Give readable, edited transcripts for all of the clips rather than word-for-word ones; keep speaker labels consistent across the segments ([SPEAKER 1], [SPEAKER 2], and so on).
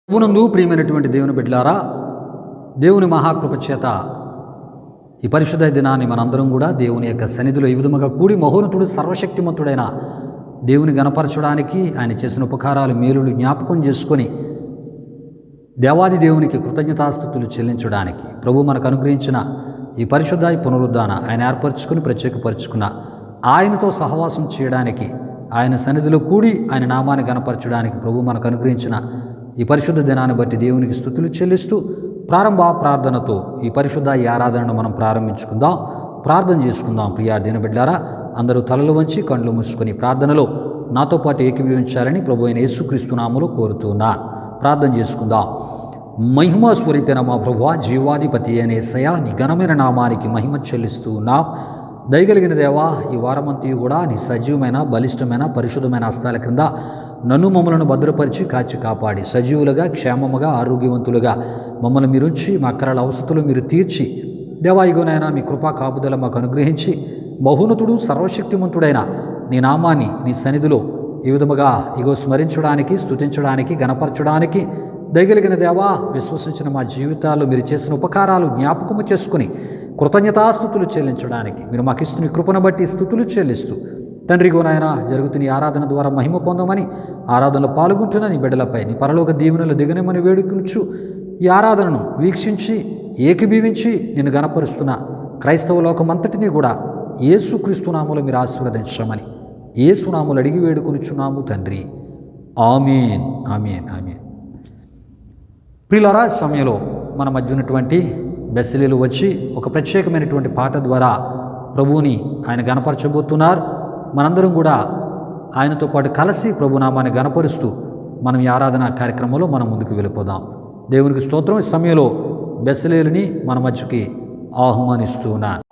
[SPEAKER 1] ప్రభునందు ప్రియమైనటువంటి దేవుని బిడ్డలారా, దేవుని మహాకృప చేత ఈ పరిశుద్ధ దినాన్ని మనందరం కూడా దేవుని యొక్క సన్నిధిలో ఈ విధముగా కూడి మహోన్నతుడు సర్వశక్తిమంతుడైన దేవుని గణపరచడానికి, ఆయన చేసిన ఉపకారాలు మేలులు జ్ఞాపకం చేసుకొని దేవాది దేవునికి కృతజ్ఞతాస్తుతులు చెల్లించడానికి, ప్రభు మనకు అనుగ్రహించిన ఈ పరిశుద్ధ పునరుద్ధాన ఆయన ఏర్పరచుకుని ప్రత్యేకపరుచుకున్న ఆయనతో సహవాసం చేయడానికి, ఆయన సన్నిధిలో కూడి ఆయన నామాన్ని గణపరచడానికి ప్రభు మనకు అనుగ్రహించిన ఈ పరిశుద్ధ దినాన్ని బట్టి దేవునికి స్తుతులు చెల్లిస్తూ ప్రారంభ ప్రార్థనతో ఈ పరిశుద్ధ ఈ ఆరాధనను మనం ప్రారంభించుకుందాం. ప్రార్థన చేసుకుందాం. ప్రియా దీన బిడ్డారా, అందరూ తలలు వంచి కళ్ళు మూసుకొని ప్రార్థనలో నాతో పాటు ఏకీభవించాలని ప్రభు అయిన యేసుక్రీస్తు నామములో కోరుతున్నాను. ప్రార్థన చేసుకుందాం. మహిమ స్వరూపైన మా ప్రభువా, జీవాధిపతి అయిన యేసయ్యా, నీ ఘనమైన నామానికి మహిమ చెల్లిస్తూ ఉన్నాం. దయగలిగిన దేవా, ఈ వారమంతా కూడా నీ సజీవమైన బలిష్టమైన పరిశుద్ధమైన హస్తాల క్రింద నన్ను మమ్మలను భద్రపరిచి కాచి కాపాడి సజీవులుగా క్షేమముగా ఆరోగ్యవంతులుగా మమ్మల్ని మీరుంచి మా అక్కరాల అవసరతలు మీరు తీర్చి దేవా, ఇగోనైనా మీ కృపా కాపుదల మాకు అనుగ్రహించి మహోన్నతుడు సర్వశక్తిమంతుడైన నీ నామాన్ని నీ సన్నిధిలో ఈ విధముగా ఇగో స్మరించడానికి, స్తుతించడానికి, గణపరచడానికి దయగలిగిన దేవా, విశ్వసించిన మా జీవితాల్లో మీరు చేసిన ఉపకారాలు జ్ఞాపకము చేసుకుని కృతజ్ఞతాస్తుతులు చెల్లించడానికి మీరు మాకు ఇస్తున్న కృపను బట్టి స్తుతులు చెల్లిస్తూ తండ్రి గోనాయన జరుగుతున్న ఈ ఆరాధన ద్వారా మహిమ పొందమని, ఆరాధనలో పాల్గొంటున్న నీ బిడ్డలపై నీ పరలోక దీవెనలు దిగనేమని వేడుకొనుచు ఈ ఆరాధనను వీక్షించి ఏకీభవించి నిన్ను గణపరుస్తున్న క్రైస్తవ లోకమంతటినీ కూడా యేసుక్రీస్తు నామములో మీరు ఆశీర్వదించమని యేసు నామములు అడిగి వేడుకొనుచున్నాము తండ్రి. ఆమేన్, ఆమేన్, ఆమేన్. ప్రియులారా, సమయంలో మన మధ్య ఉన్నటువంటి బెస్సలీలు వచ్చి ఒక ప్రత్యేకమైనటువంటి పాట ద్వారా ప్రభువుని ఆయన గణపరచబోతున్నారు. మనందరం కూడా ఆయనతో పాటు కలిసి ప్రభునామాన్ని గణపరుస్తూ మనం ఈ ఆరాధన కార్యక్రమంలో మనం ముందుకు వెళ్ళిపోదాం. దేవునికి స్తోత్రం. ఈ సమయంలో బెస్సలీలని మన మధ్యకి ఆహ్వానిస్తూ ఉన్నాను.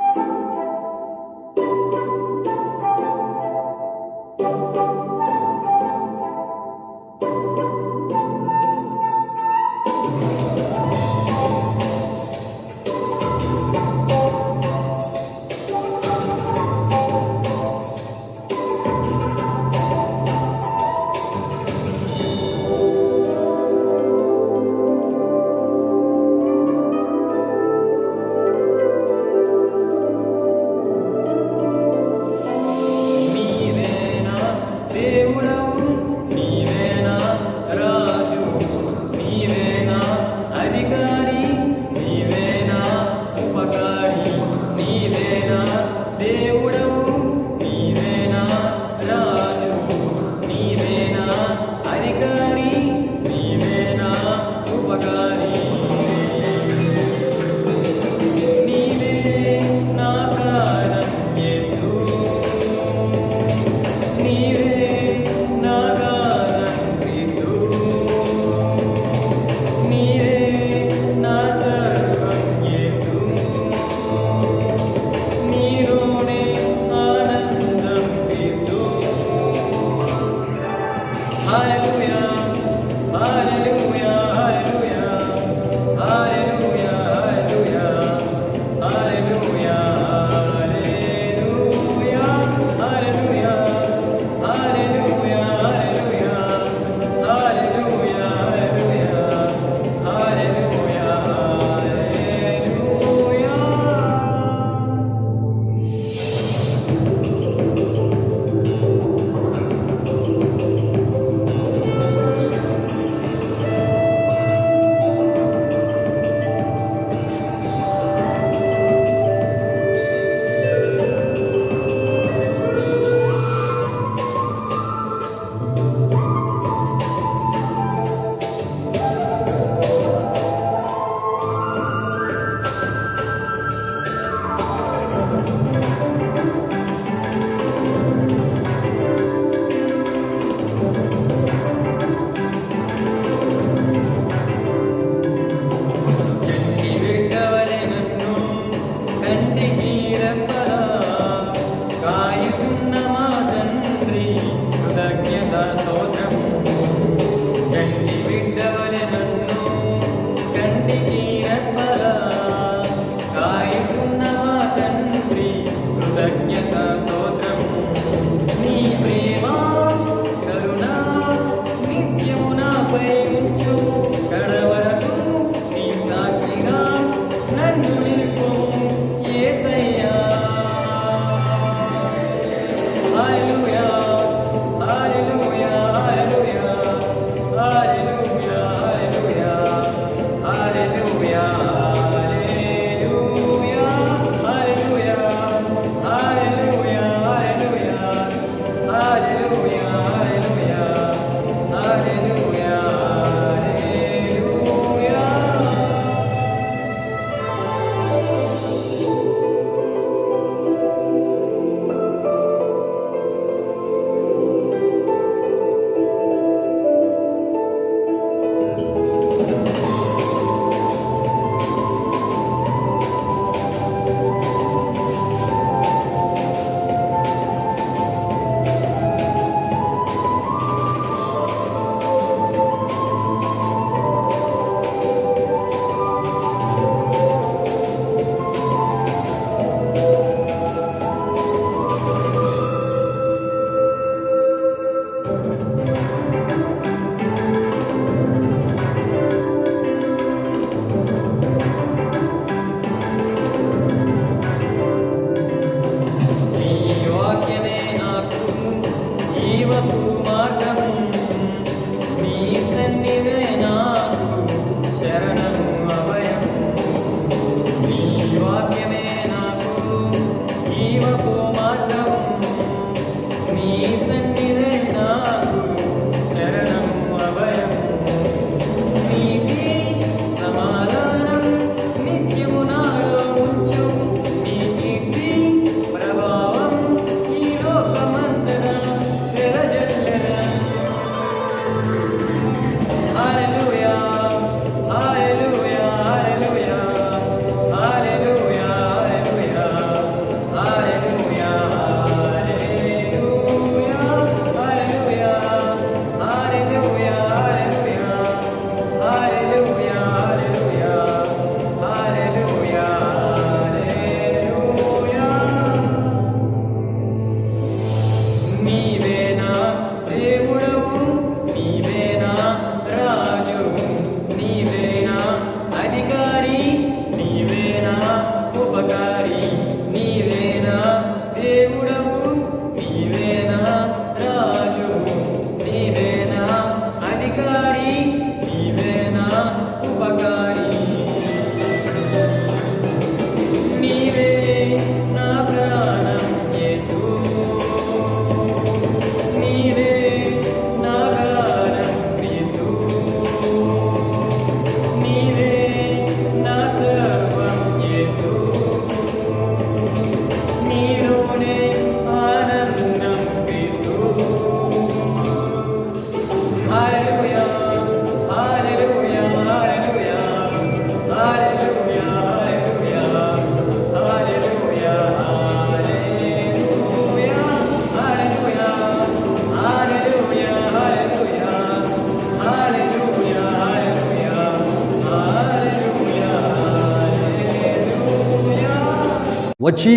[SPEAKER 1] వచ్చి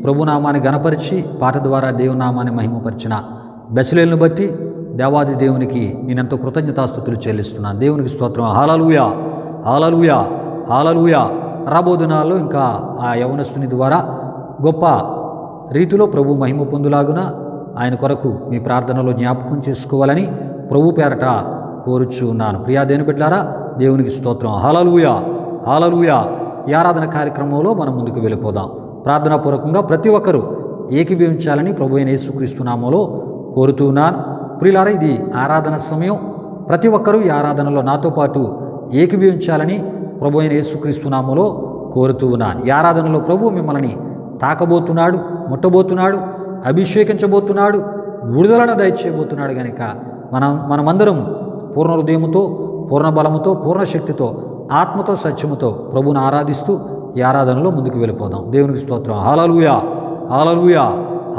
[SPEAKER 1] ప్రభునామాన్ని గణపరిచి పాట ద్వారా దేవునామాన్ని మహిమపరిచిన బెసలేలను బట్టి దేవాది దేవునికి నేనెంతో కృతజ్ఞతాస్తుతులు చెల్లిస్తున్నాను. దేవునికి స్తోత్రం. హల్లెలూయా, హల్లెలూయా, హల్లెలూయా. రాబో దినాల్లో ఇంకా ఆ యవనస్తుని ద్వారా గొప్ప రీతిలో ప్రభు మహిమ పొందులాగున ఆయన కొరకు మీ ప్రార్థనలో జ్ఞాపకం చేసుకోవాలని ప్రభు పేరట కోరుచు ఉన్నాను. ప్రియా దేవుని బిడ్డలారా, దేవునికి స్తోత్రం. హల్లెలూయా, హల్లెలూయా. ఈ ఆరాధన కార్యక్రమంలో మనం ముందుకు వెళ్ళిపోదాం. ప్రార్థనాపూర్వకంగా ప్రతి ఒక్కరూ ఏకీభవించాలని ప్రభు అయిన యేసుక్రీస్తు నామములో కోరుతూ ఉన్నాను. ప్రియులారా, ఇది ఆరాధన సమయం. ప్రతి ఒక్కరూ ఈ ఆరాధనలో నాతో పాటు ఏకీభవించాలని ప్రభు అయిన యేసుక్రీస్తు నామములో కోరుతూ ఉన్నాను. ఈ ఆరాధనలో ప్రభు మిమ్మల్ని తాకబోతున్నాడు, ముట్టబోతున్నాడు, అభిషేకించబోతున్నాడు, విడుదలను దయచేయబోతున్నాడు. కనుక మనమందరం పూర్ణ హృదయముతో, పూర్ణ బలముతో, పూర్ణ శక్తితో, ఆత్మతో, సత్యముతో ప్రభువును ఆరాధిస్తూ ఈ ఆరాధనలో ముందుకు వెళ్ళిపోదాం. దేవునికి స్తోత్రం. హల్లెలూయా, హల్లెలూయా,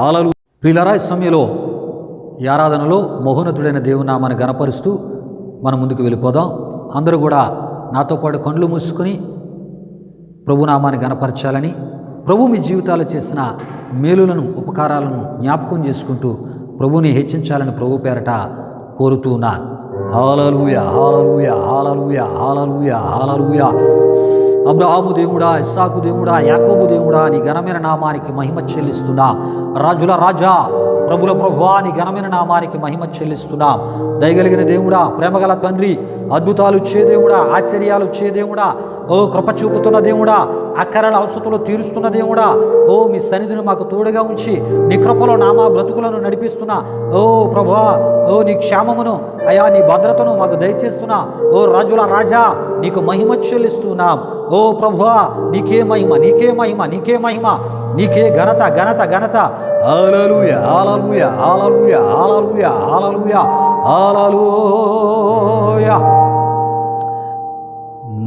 [SPEAKER 1] హల్లెలూయా. ప్రియులారా, ఈ సమయంలో ఈ ఆరాధనలో మహోన్నతుడైన దేవుని నామాన్ని గణపరుస్తూ మనం ముందుకు వెళ్ళిపోదాం. అందరూ కూడా నాతో పాటు కళ్ళు మూసుకొని ప్రభునామాన్ని గణపరచాలని, ప్రభు మీ జీవితాలు చేసిన మేలులను, ఉపకారాలను జ్ఞాపకం చేసుకుంటూ ప్రభుని హెచ్చించాలని ప్రభు పేరట కోరుతూ ఉన్నాను. హల్లెలూయా, హల్లెలూయా, హల్లెలూయా, హల్లెలూయా, హల్లెలూయా. అబ్రహాము దేవుడా, ఇస్సాకు దేవుడా, యాకోబు దేవుడా, నీ ఘనమైన నామానికి మహిమ చెల్లిస్తున్నాం. రాజుల రాజా, ప్రభుల ప్రభువా, నీ ఘనమైన నామానికి మహిమ చెల్లిస్తున్నాం. దయగలిగిన దేవుడా, ప్రేమగల తండ్రి, అద్భుతాలు చే దేవుడా, ఆశ్చర్యాలు చే దేవుడా, ఓ కృప చూపుతున్న దేవుడా, అక్కరల అవసరతలు తీరుస్తున్న దేవుడా, ఓ మీ సన్నిధిని మాకు తోడుగా ఉంచి నీ కృపలో నామా బ్రతుకులను నడిపిస్తున్నా. ఓ ప్రభువా, ఓ నీ క్షేమమును, అయా నీ భద్రతను మాకు దయచేస్తున్నా. ఓ రాజుల రాజా, నీకు మహిమ చెల్లిస్తున్నాం. ఓ ప్రభువా, నీకే మహిమ, నీకే మహిమ, నీకే మహిమ, నీకే ఘనత, ఘనత, ఘనత. హల్లెలూయా, హల్లెలూయా, హల్లెలూయా, హల్లెలూయా, హల్లెలూయా, హల్లెలూయా.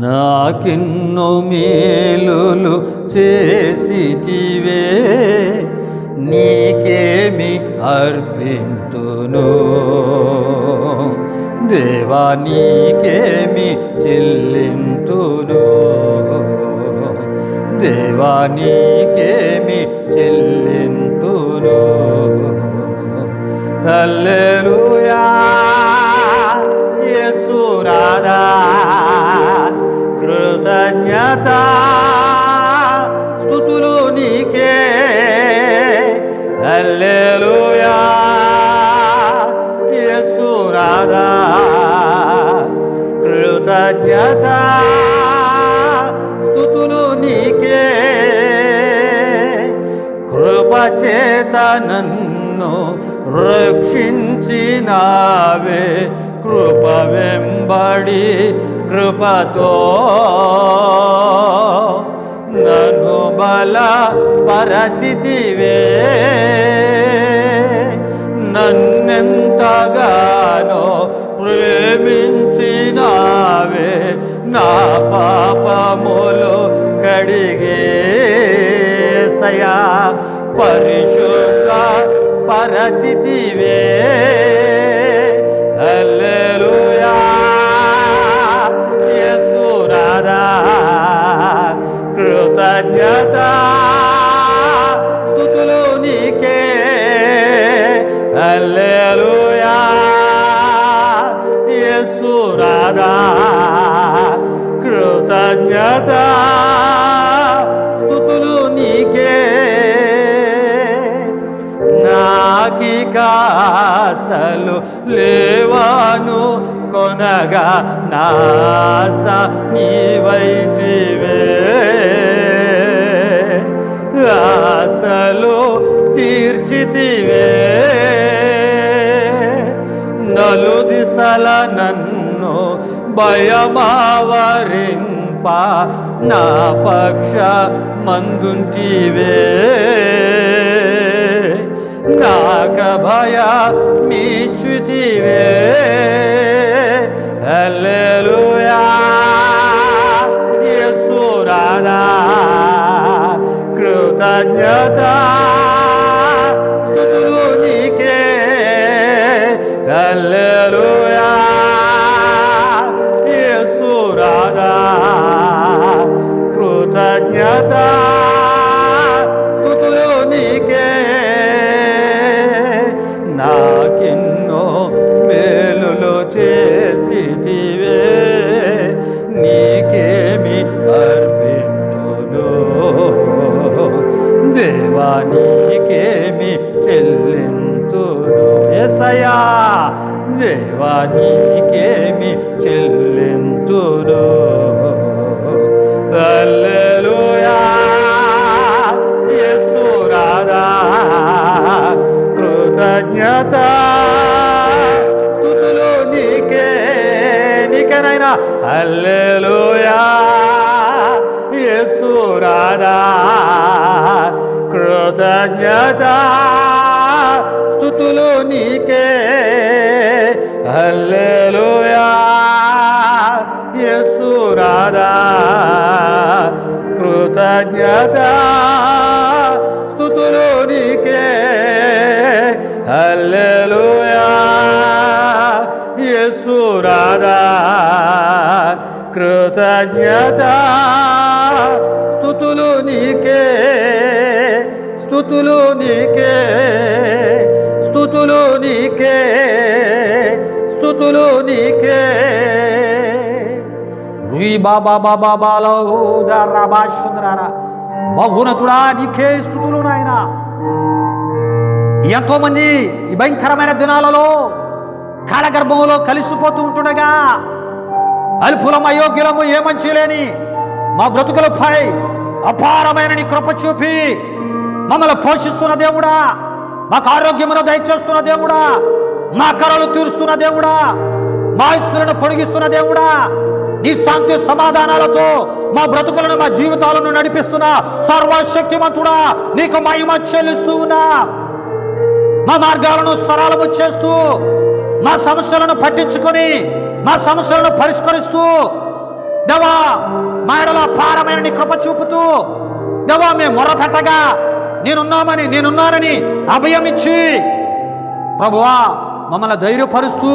[SPEAKER 1] నాకెన్నో మేలులు చేసితివే, నీకేమి అర్పింతును దేవా, నీకేమి చెల్లింతును దేవా, నీకేమి చెల్లింతును. హల్లెలూయా, యేసు రాధా, కృతజ్ఞత స్తుతులు నీకే. హల్లెలూయా, యేసు రాధా, కృతజ్ఞత స్తుతులు నీకే. కృపచేత నన్ను రక్షించినావే, కృప వెంబడి కృపతో నన్ను బలపరచితివే. నన్నెంతగానో ప్రేమించినావే, నా పాపములు కడిగేసయా, పరిశుద్ధ పరచితివే. హల్లెలూయా, యేసు రాధా, కృతజ్ఞత స్తుతులు నీకే. హల్లెలూయా, యేసు రాధా, కృతజ్ఞత స్తుతులు నీకే. నాకికాసలు లేవాను కొనగా నాస నీవైతివే. ఆశలు తీర్చితివే, నలు దిశల నన్ను భయమావరింప, నా పక్ష మందుంటివే. నాక భయ మీచుతివే. హల్లెలూయా, యేసు రాధా, కృతజ్ఞత స్తుతులు నీకే. హల్లెలూయా, యేసు రాధా, కృతజ్ఞత స్తుతులు. హల్లెలూయా యేసు రాధా కృతజ్ఞత స్తుతులు నీకే నీకేనైనా. హల్లెలూయా యేసు రాధా కృతజ్ఞత స్తుతులు నీకే. హల్లెలూయా యేసు రాధా కృతజ్ఞత స్తుతులు నీకే. హల్లెలూయా యేసు రాధా కృతజ్ఞత స్తుతులు నీకే. స్తుతులు నీకే, స్తుతులు నీకే, స్తుతులు నీకే. మహోన్నతుడా నీకే స్తుతులు నాయనా. ఎంతోమంది ఈ భయంకరమైన దినాలలో కాలగర్భంలో కలిసిపోతూ ఉంటుండగా అల్పులం అయోగ్యులము ఏ మంచి లేని మా బ్రతుకులపై అపారమైన నీ కృప చూపి మమ్మల్ని పోషిస్తున్న దేవుడా, మాకు ఆరోగ్యమును దయచేస్తున్న దేవుడా, మా కరలు తీరుస్తున్న దేవుడా, మా ఆయుస్సులను పొడిగిస్తున్న దేవుడా, నీ శాంతి సమాధానాలతో మా బ్రతుకులను మా జీవితాలను నడిపిస్తున్న సర్వశక్తిమంతుడా నీకు మహిమ చెల్లిస్తూ ఉన్నా. మా మార్గాలను సరళము చేస్తూ మా సమస్యలను పట్టించుకొని మా సమస్యలను పరిష్కరిస్తూ దేవా మా ఎడల అపారమైన నీ కృప చూపుతూ దేవా మేము మొరపెట్టగా నేనున్నానని అభయమిచ్చి ప్రభువా మమ్మల్ని ధైర్యపరుస్తూ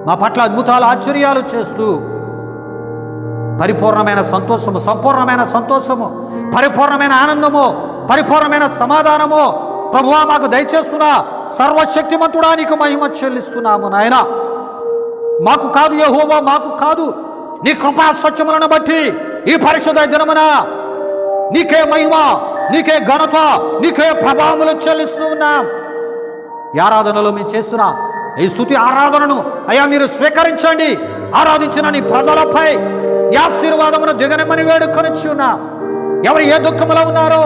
[SPEAKER 1] మా పట్ల అద్భుతాలు ఆశ్చర్యాలు చేస్తూ పరిపూర్ణమైన సంతోషము, సంపూర్ణమైన సంతోషము, పరిపూర్ణమైన ఆనందము, పరిపూర్ణమైన సమాధానము ప్రభువా మాకు దయచేస్తున్నా. సర్వశక్తిమంతుడా నీకు మహిమ చెల్లిస్తున్నాము నాయన. మాకు కాదు యెహోవా, మాకు కాదు, నీ కృపా సత్యములను బట్టి ఈ పరిశుద్ధ దినమున నీకే మహిమ, నీకే ఘనత, నీకే ప్రభావములు చెల్లిస్తూ ఉన్నాం. ఈ ఆరాధనలో మేము చేస్తున్నా ఈ స్తుతి ఆరాధనను అయ్యా మీరు స్వీకరించండి. ఆరాధించిన నీ ప్రజలపై ఈ ఆశీర్వాదమును దిగనమని వేడుకొనిచ్చి ఉన్నాం. ఎవరు ఏ దుఃఖములో ఉన్నారో,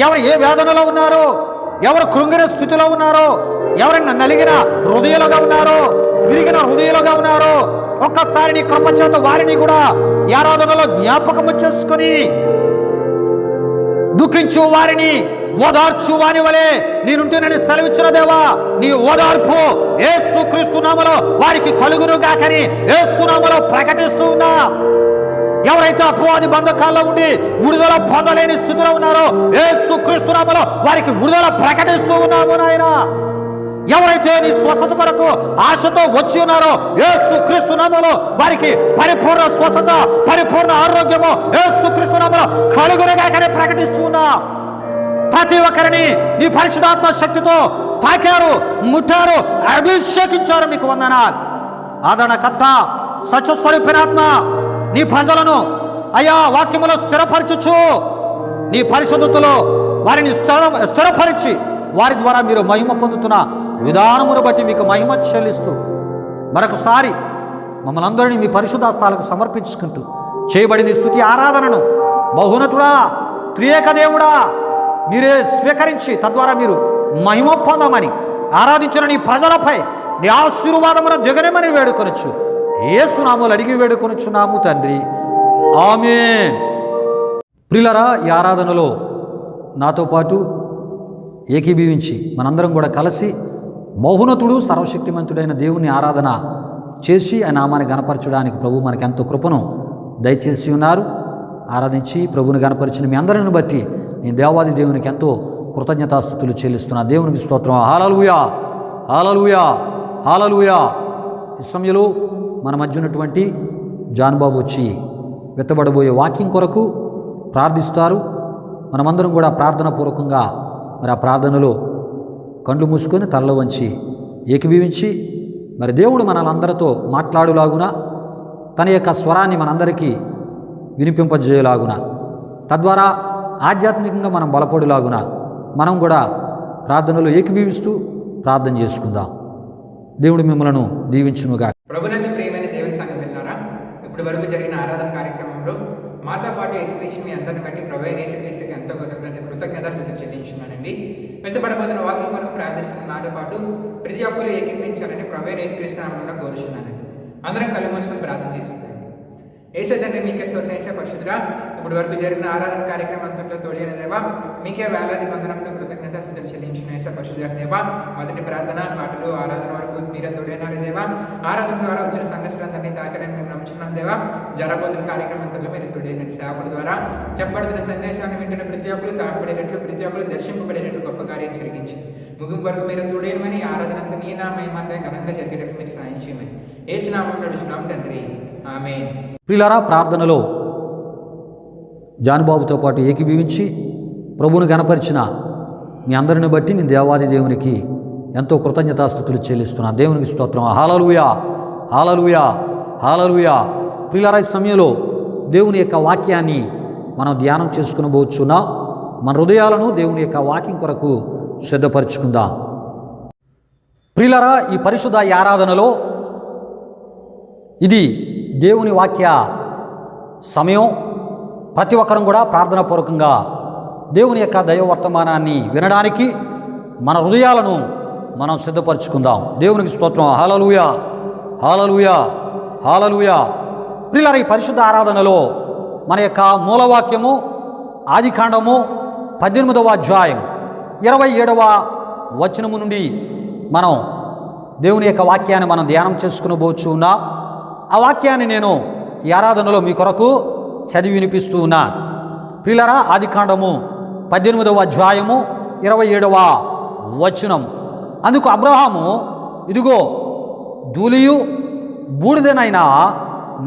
[SPEAKER 1] ఎవరు ఏ వేదనలో ఉన్నారో, ఎవరు కృంగిన స్థితిలో ఉన్నారో, ఎవరైనా నలిగిన హృదయాలుగా ఉన్నారో, విరిగిన హృదయాలుగా ఉన్నారో ఒక్కసారి నీ కృప చేత వారిని కూడా ఈ ఆరాధనలో జ్ఞాపకము చేసుకొని దుఃఖించు వారిని ఓదార్చు వారి వలె నేనుంటేనని సెలవిచ్చిన దేవా, నీ ఓదార్పు యేసుక్రీస్తు నామములో వారికి కలుగును గాకని యేసు నామములో ప్రకటిస్తూ ఉన్నా. ఎవరైతే అపవాది బంధకాల్లో ఉండి విడుదల పొందలేని స్థితిలో ఉన్నారో యేసుక్రీస్తు నామములో వారికి విడుదల ప్రకటిస్తూ ఉన్నాము నాయనా. ఎవరైతే నీ స్వస్థత కొరకు ఆశతో వచ్చి ఉన్నారో యేసుక్రీస్తు నామములో వారికి పరిపూర్ణ స్వస్థత, పరిపూర్ణ ఆరోగ్యము యేసుక్రీస్తు నామములో కలుగునుగాకని ప్రకటిస్తూ ఉన్నా. ప్రతి ఒక్కరిని నీ పరిశుద్ధాత్మ శక్తితో తాకారు, ముట్టారు, అభిషేకించారు. మీకు వందనాలు. ఆదరణకర్త సత్యస్వరూపిణాత్మ నీ ప్రజలను అయ్యా వాక్యములో స్థిరపరచుచు నీ పరిశుద్ధతలో వారిని స్థిరపరిచి వారి ద్వారా మీరు మహిమ పొందుతున్న విధానమును బట్టి మీకు మహిమ చెల్లిస్తూ మరొకసారి మమ్మల్ని అందరినీ మీ పరిశుద్ధ స్థాలకు సమర్పించుకుంటూ చేయబడిన స్తుతి ఆరాధనను బహునతుడా, త్రియేక దేవుడా మీరే స్వీకరించి తద్వారా మీరు మహిమ పొందమని ఆరాధించిన నీ ప్రజలపై నీ ఆశీర్వాదమును దిగనేమని వేడుకొనొచ్చు. యేసు నామములో అడిగి వేడుకొనుచున్నాము తండ్రి, ఆమేన్. ప్రియులారా, ఈ ఆరాధనలో నాతో పాటు ఏకీభవించి మనందరం కూడా కలిసి మౌనతుడు సర్వశక్తిమంతుడైన దేవుని ఆరాధన చేసి ఆ నామాన్ని గణపరచడానికి ప్రభు మనకి ఎంతో కృపను దయచేసి ఉన్నారు. ఆరాధించి ప్రభువుని గణపరిచిన మీ అందరిని బట్టి నేను దేవాది దేవునికి ఎంతో కృతజ్ఞతాస్తుతులు చెల్లిస్తున్నా. దేవునికి స్తోత్రం. హల్లెలూయా, హల్లెలూయా, హల్లెలూయా. ఈ సమయంలో మన మధ్య ఉన్నటువంటి జాన్బాబు వచ్చి వెత్తబడబోయే వాక్యం కొరకు ప్రార్థిస్తారు. మనమందరం కూడా ప్రార్థనాపూర్వకంగా మరి ఆ ప్రార్థనలో కళ్ళు మూసుకొని తలలో వంచి ఏకీభవించి మరి దేవుడు మనందరితో మాట్లాడులాగున తన యొక్క స్వరాన్ని మనందరికీ వినిపింపజేయలాగున తద్వారా ఆధ్యాత్మికంగా మనం బలపడులాగున మనం కూడా ప్రార్థనలో ఏకీభవిస్తూ ప్రార్థన చేసుకుందాం. దేవుడు మిమ్మలను దీవించునుగా.
[SPEAKER 2] ప్రభునందు ప్రియమైన దేవుని సంగతి విన్నారా? ఇప్పుడు వరకు జరిగిన ఆరాధన కార్యక్రమంలో మాతో పాటు ఏకీపించి మీ అందరిని బట్టి ప్రభువైన యేసుక్రీస్తుకి ఎంతో కృతజ్ఞతాస్తుతులు చెల్లించున్నానండి. వెంటబడబోతున్న వాక్యం కొరకు ప్రార్థిస్తున్న నాతో పాటు ప్రతి ఒక్కరు ఏకీపించాలని ప్రభువైన యేసుక్రీస్తు నామమున కోరుచున్నానండి. అందరం కళ్ళు మూసుకొని ప్రార్థన చేసుకుంటాం. యేసే తండ్రి మీకే స్తోత్రం. యేసే పరిశుద్ధుడా, ఇప్పుడు వరకు జరిగిన ఆరాధన కార్యక్రమం అంతట్లో తోడైన దేవా, మీకే వేలాది వందనములు కృతజ్ఞతాస్తుతులు చెల్లించిన యేసే పరిశుద్ధ దేవా, మొదటి ప్రార్థన పాటలు ఆరాధన వరకు మీరే తోడైనారు దేవా. ఆరాధన ద్వారా వచ్చిన సంఘస్థులందరినీ తాకడని మేము నమ్ముచున్నాం దేవా. జరబోతున్న కార్యక్రమం అంతట్లో మీరు తోడైనట్టు సేవకుల ద్వారా చెప్పబడుతున్న సందేశాన్ని వింటున్న ప్రతి ఒక్కరు తాకబడేటట్లు, ప్రతి ఒక్కరు దర్శింపబడేటట్టు గొప్ప కార్యం జరిగించి ముగింపు వరకు మీరు తోడేయమని, ఆరాధన అంతా నీ నా మహిమంతా ఘనంగా జరిగేటట్టు మీరు సాయం చేయమని యేసు నామములో నడుచున్నాం తండ్రి, ఆమేన్.
[SPEAKER 1] ప్రియులారా, ప్రార్థనలో జానుబాబుతో పాటు ఏకీభవించి ప్రభువును గణపరిచిన మీ అందరిని బట్టి నేను దేవాది దేవునికి ఎంతో కృతజ్ఞతాస్తుతులు చెల్లిస్తున్నాను. దేవునికి స్తోత్రం. హల్లెలూయా, హల్లెలూయా, హల్లెలూయా. ప్రియులారా, ఈ సమయంలో దేవుని యొక్క వాక్యాన్ని మనం ధ్యానం చేసుకునబోచున్నాం. మన హృదయాలను దేవుని యొక్క వాక్యం కొరకు సిద్ధపరచుకుందాం. ప్రియులారా, ఈ పరిశుద్ధ ఆరాధనలో ఇది దేవుని వాక్య సమయం. ప్రతి ఒక్కరం కూడా ప్రార్థనాపూర్వకంగా దేవుని యొక్క దైవ వర్తమానాన్ని వినడానికి మన హృదయాలను మనం సిద్ధపరచుకుందాం. దేవునికి స్తోత్రం. హల్లెలూయా, హల్లెలూయా, హల్లెలూయా. ప్రియులారా, ఈ పరిశుద్ధ ఆరాధనలో మన యొక్క మూలవాక్యము ఆదికాండము 18వ అధ్యాయం 27వ వచనము నుండి మనం దేవుని యొక్క వాక్యాన్ని మనం ధ్యానం చేసుకునబోచు ఉన్నాం. ఆ వాక్యాన్ని నేను ఈ ఆరాధనలో మీ కొరకు చదివి వినిపిస్తూ ఉన్నాను. ప్రియులారా, ఆదికాండము 18వ అధ్యాయము 27వ వచనం. అందుకు అబ్రహాము, ఇదిగో ధూళియు బూడిదనైనా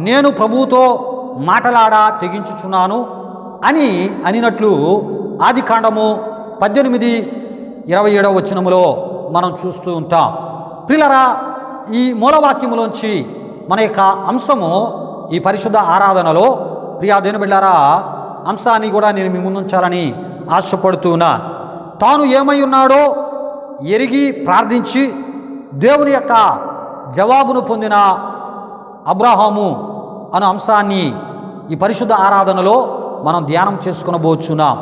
[SPEAKER 1] నేను ప్రభువుతో మాటలాడ తెగించుచున్నాను అనినట్లు ఆదికాండము 18:27 వచనములో మనం చూస్తూ ఉంటాం. ప్రియులారా, ఈ మూలవాక్యములోంచి మన యొక్క అంశము ఈ పరిశుద్ధ ఆరాధనలో, ప్రియా దేవుని బిడ్డలారా, అంశాన్ని కూడా నేను మీ ముందుంచాలని ఆశపడుతున్నా. తాను ఏమై ఉన్నాడో ఎరిగి ప్రార్థించి దేవుని యొక్క జవాబును పొందిన అబ్రహాము అనే అంశాన్ని ఈ పరిశుద్ధ ఆరాధనలో మనం ధ్యానం చేసుకునబోచున్నాం.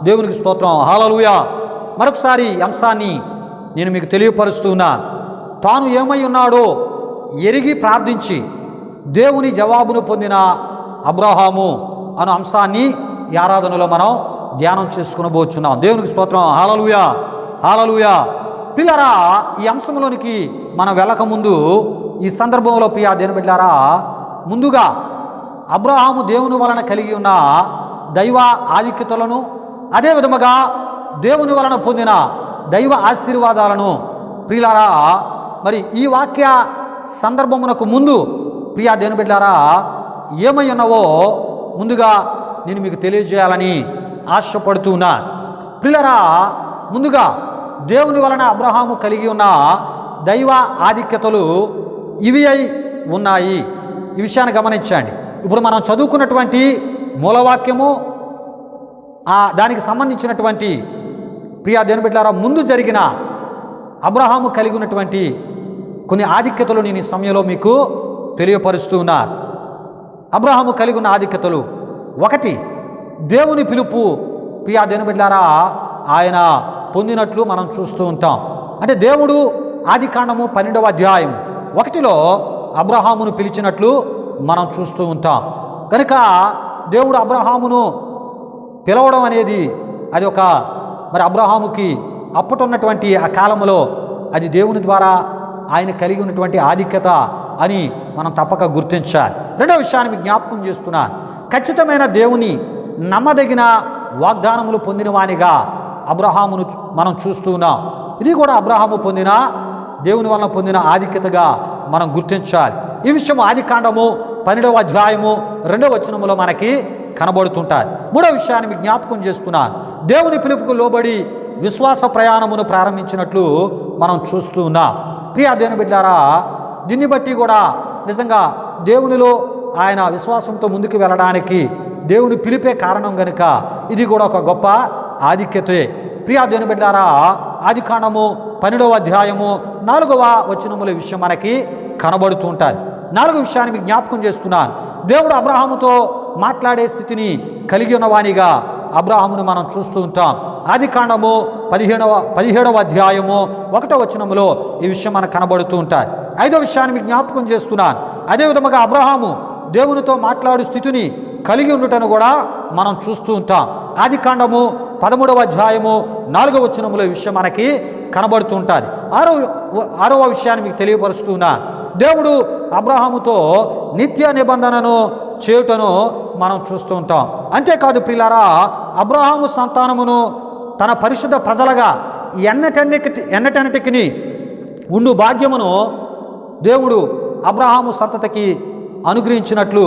[SPEAKER 1] దేవునికి స్తోత్రం. హల్లెలూయా. మరొకసారి ఈ అంశాన్ని నేను మీకు తెలియపరుస్తున్నాను. తాను ఏమై ఉన్నాడో ఎరిగి ప్రార్థించి దేవుని జవాబును పొందిన అబ్రహాము అనే అంశాన్ని ఈ ఆరాధనలో మనం ధ్యానం చేసుకునబోచున్నాం. దేవునికి స్తోత్రం. హల్లెలూయా, హల్లెలూయా. పిల్లరా, ఈ అంశంలోనికి మనం వెళ్ళకముందు ఈ సందర్భంలో ప్రియా దేవుని బిడ్డలారా, ముందుగా అబ్రహాము దేవుని వలన కలిగి ఉన్న దైవ ఆధిక్యతలను, అదే విధముగా దేవుని వలన పొందిన దైవ ఆశీర్వాదాలను ప్రియులారా, మరి ఈ వాక్య సందర్భమునకు ముందు ప్రియా దేవుని బిడ్డలారా, ఏమై ఉన్నావో ముందుగా నేను మీకు తెలియజేయాలని ఆశపడుతున్నా. ప్రియులారా, ముందుగా దేవుని వలన అబ్రహాము కలిగి ఉన్న దైవ ఆధిక్యతలు ఇవి అయి ఉన్నాయి. ఈ విషయాన్ని గమనించండి. ఇప్పుడు మనం చదువుకున్నటువంటి మూలవాక్యము దానికి సంబంధించినటువంటి ప్రియా దేవుని బిడ్డలారా, ముందు జరిగిన అబ్రహాము కలిగి ఉన్నటువంటి కొన్ని ఆధిక్యతలు నేను ఈ సమయంలో మీకు తెలియపరుస్తూ ఉన్నాను. అబ్రహాము కలిగి ఉన్న ఆధిక్యతలు, ఒకటి, దేవుని పిలుపు ప్రియా దేవుని బిడ్డలారా ఆయన పొందినట్లు మనం చూస్తూ ఉంటాం. అంటే దేవుడు ఆదికాండము 12వ అధ్యాయం 1లో అబ్రహామును పిలిచినట్లు మనం చూస్తూ ఉంటాం. కనుక దేవుడు అబ్రహామును పిలవడం అనేది అది ఒక మరి అబ్రహాముకి అప్పటున్నటువంటి ఆ కాలంలో అది దేవుని ద్వారా ఆయన కలిగి ఉన్నటువంటి ఆధిక్యత అని మనం తప్పక గుర్తించాలి. రెండవ విషయాన్ని మీకు జ్ఞాపకం చేస్తున్నాను. ఖచ్చితమైన దేవుని నమ్మదగిన వాగ్దానములు పొందిన వానిగా అబ్రహామును మనం చూస్తూ ఉన్నాం. ఇది కూడా అబ్రహాము పొందిన దేవుని వలన పొందిన ఆధిక్యతగా మనం గుర్తించాలి. ఈ విషయం ఆదికాండము 12వ అధ్యాయము 2వ వచనములో మనకి కనబడుతుంటారు. మూడవ విషయాన్ని మీకు జ్ఞాపకం చేస్తున్నాను. దేవుని పిలుపుకు లోబడి విశ్వాస ప్రయాణమును ప్రారంభించినట్లు మనం చూస్తూ ఉన్నాం. ప్రియా దేవుని బిడ్డలారా, దీన్ని బట్టి కూడా నిజంగా దేవునిలో ఆయన విశ్వాసంతో ముందుకు వెళ్ళడానికి దేవుని పిలిపే కారణం కనుక ఇది కూడా ఒక గొప్ప ఆధిక్యతే. ప్రియా దేవుని బిడ్డలారా, ఆదికాండము 12వ అధ్యాయము 4వ వచనముల విషయం మనకి కనబడుతూ ఉంటుంది. 4వ విషయాన్ని మీకు జ్ఞాపకం చేస్తున్నాను. దేవుడు అబ్రహాముతో మాట్లాడే స్థితిని కలిగి ఉన్నవానిగా అబ్రహామును మనం చూస్తూ ఉంటాం. ఆదికాండము 17వ అధ్యాయము 1వ వచనములో ఈ విషయం మనకు కనబడుతూ ఉంటుంది. 5వ విషయాన్ని మీకు జ్ఞాపకం చేస్తున్నాను. అదేవిధముగా అబ్రహాము దేవునితో మాట్లాడు స్థితిని కలిగి ఉండుటను కూడా మనం చూస్తూ ఉంటాం. ఆదికాండము 13వ అధ్యాయము 4వ వచనములో ఈ విషయం మనకి కనబడుతూ ఉంటుంది. 6వ విషయాన్ని మీకు తెలియపరుస్తున్నా. దేవుడు అబ్రహాముతో నిత్య నిబంధనను చేయుటను మనం చూస్తూ ఉంటాం. అంతేకాదు ప్రియులారా, అబ్రహాము సంతానమును తన పరిశుద్ధ ప్రజలుగా ఎన్నటన్నిటికి ఉండు భాగ్యమును దేవుడు అబ్రహాము సంతతికి అనుగ్రహించినట్లు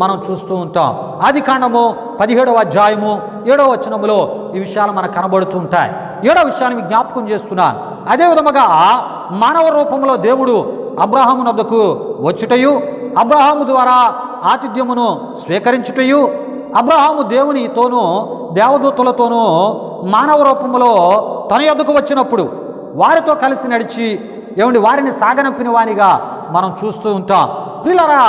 [SPEAKER 1] మనం చూస్తూ ఉంటాం. ఆదికాండము 17వ అధ్యాయము 7వ వచనములో ఈ విషయాలు మనకు కనబడుతూ ఉంటాయి. 7వ విషయాన్ని మీకు జ్ఞాపకం చేస్తున్నాను. అదేవిధముగా మానవ రూపంలో దేవుడు అబ్రహాము వద్దకు వచ్చుటయు, అబ్రహాము ద్వారా ఆతిథ్యమును స్వీకరించుటయు, అబ్రహాము దేవునితోనూ దేవదూతలతోనూ మానవ రూపంలో తన యొద్దకు వచ్చినప్పుడు వారితో కలిసి నడిచి వారిని సాగనంపిన వానిగా మనం చూస్తూ ఉంటాం. ప్రియులారా,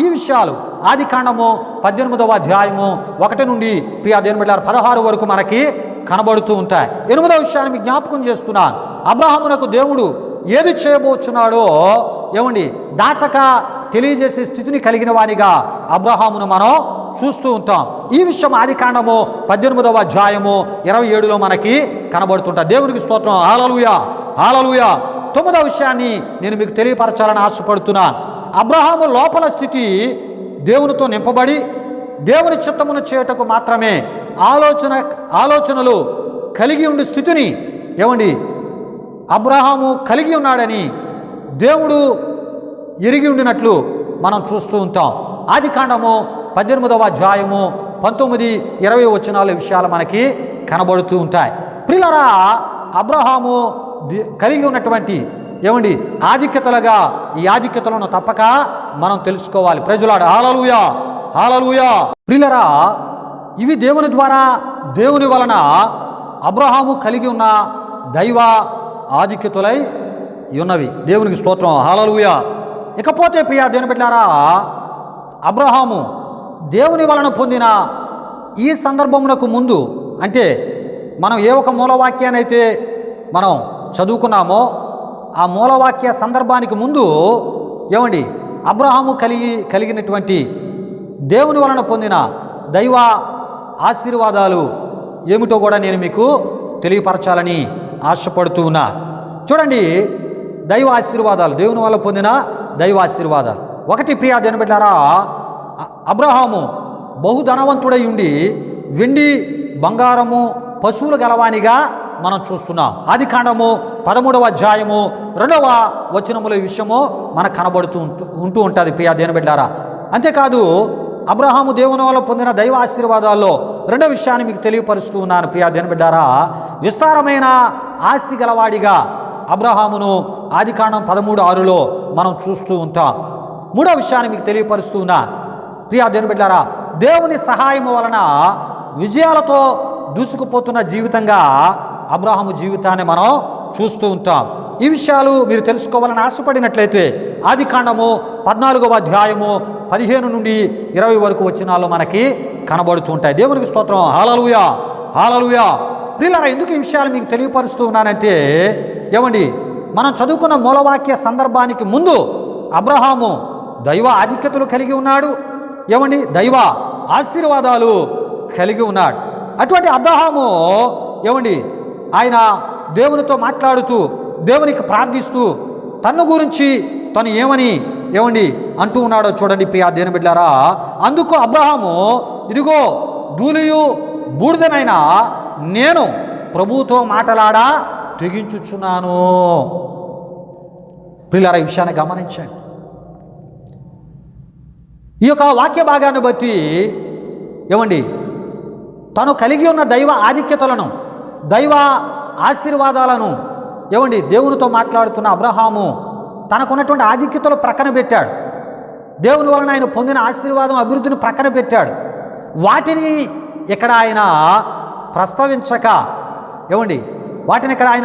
[SPEAKER 1] ఈ విషయాలు ఆదికాండము 18వ అధ్యాయము 1 నుండి ప్రియ దేవుని బిడ్డలారా 16 వరకు మనకి కనబడుతూ ఉంటాయి. 8వ విషయాన్ని మీకు జ్ఞాపకం చేస్తున్నాను. అబ్రహామునకు దేవుడు ఏది చేయబోచున్నాడో దాచక తెలియజేసే స్థితిని కలిగిన వానిగా అబ్రహామును మనం చూస్తూ ఉంటాం. ఈ విషయం ఆదికాండము 18వ అధ్యాయము 27లో మనకి కనబడుతుంటా. దేవునికి స్తోత్రం. హల్లెలూయా, హల్లెలూయా. 9వ విషయాన్ని నేను మీకు తెలియపరచాలని ఆశపడుతున్నాను. అబ్రహాము లోపల స్థితి దేవునితో నింపబడి దేవుని చిత్తమును చేయుటకు మాత్రమే ఆలోచనలు కలిగి ఉండే స్థితిని అబ్రహాము కలిగి ఉన్నాడని దేవుడు ఎరిగి ఉండినట్లు మనం చూస్తూ ఉంటాం. ఆదికాండము 18వ అధ్యాయము 19, 20 వచనాల విషయాలు మనకి కనబడుతూ ఉంటాయి. ప్రియులారా, అబ్రహాము కలిగి ఉన్నటువంటి ఆధిక్యతలుగా ఈ ఆధిక్యతలను తప్పక మనం తెలుసుకోవాలి. ప్రజలాడు హల్లెలూయా, హల్లెలూయా. ప్రియులారా, ఇవి దేవుని ద్వారా దేవుని వలన అబ్రహాము కలిగి ఉన్న దైవ ఆధిక్యతలై ఉన్నవి. దేవునికి స్తోత్రం. హల్లెలూయా. ఇకపోతే ప్రియ దేవుని బిడ్డలారా, అబ్రహాము దేవుని వలన పొందిన ఈ సందర్భమునకు ముందు, అంటే మనం ఏ ఒక మూలవాక్యాన్ని అయితే మనం చదువుకున్నామో ఆ మూలవాక్య సందర్భానికి ముందు అబ్రహాము కలిగినటువంటి దేవుని వలన పొందిన దైవ ఆశీర్వాదాలు ఏమిటో కూడా నేను మీకు తెలియపరచాలని ఆశపడుతూ ఉన్నా. చూడండి, దైవ ఆశీర్వాదాలు, దేవుని వల్ల పొందిన దైవ ఆశీర్వాదాలు. 1 ప్రియ దేవుని బిడ్డలారా, అబ్రహాము బహుధనవంతుడై ఉండి వెండి బంగారము పశువులు గలవానిగా మనం చూస్తున్నాం. ఆదికాండము 13వ అధ్యాయము 2వ వచనముల విషయము మనకు కనబడుతూ ఉంటూ ఉంటుంది ప్రియ దేవుని బిడ్డలారా. అంతేకాదు, అబ్రహాము దేవుని వల్ల పొందిన దైవ ఆశీర్వాదాల్లో 2వ విషయాన్ని మీకు తెలియపరుస్తూ ఉన్నాను ప్రియ దేవుని బిడ్డలారా. విస్తారమైన ఆస్తి గలవాడిగా అబ్రహామును ఆదికాండం 13:6లో మనం చూస్తూ ఉంటాం. 3వ విషయాన్ని మీకు తెలియపరుస్తూ ఉన్నా ప్రియ దేవుని బిడ్డలారా. దేవుని సహాయం వలన విజయాలతో దూసుకుపోతున్న జీవితంగా అబ్రహాము జీవితాన్ని మనం చూస్తూ ఉంటాం. ఈ విషయాలు మీరు తెలుసుకోవాలని ఆశపడినట్లయితే ఆదికాండము 14వ అధ్యాయము 15 నుండి 20 వరకు వచనాలు మనకి కనబడుతూ ఉంటాయి. దేవునికి స్తోత్రం. హల్లెలూయా, హల్లెలూయా. ప్రియులారా, ఎందుకు ఈ విషయాలు మీకు తెలియపరుస్తూ ఉన్నానంటే మనం చదువుకున్న మూలవాక్య సందర్భానికి ముందు అబ్రహాము దైవ ఆధిక్యతలు కలిగి ఉన్నాడు, దైవ ఆశీర్వాదాలు కలిగి ఉన్నాడు. అటువంటి అబ్రహాము ఆయన దేవునితో మాట్లాడుతూ దేవునికి ప్రార్థిస్తూ తన్ను గురించి తను ఏమని అంటూ ఉన్నాడో చూడండి ప్రియ దేవుని బిడ్డలారా. అందుకు అబ్రహాము, ఇదిగో ధూళియు బూడిదనైనా నేను ప్రభువుతో మాటలాడా తెగించుచున్నాను. ప్రియులారా, ఈ విషయాన్ని గమనించండి. ఈ యొక్క వాక్య భాగాన్ని బట్టి తను కలిగి ఉన్న దైవ ఆధిక్యతలను దైవ ఆశీర్వాదాలను దేవునితో మాట్లాడుతున్న అబ్రహాము తనకున్నటువంటి ఆధిక్యతలు ప్రక్కన పెట్టాడు. దేవుని వలన ఆయన పొందిన ఆశీర్వాదం అభివృద్ధిని ప్రక్కన పెట్టాడు. వాటిని ఇక్కడ ఆయన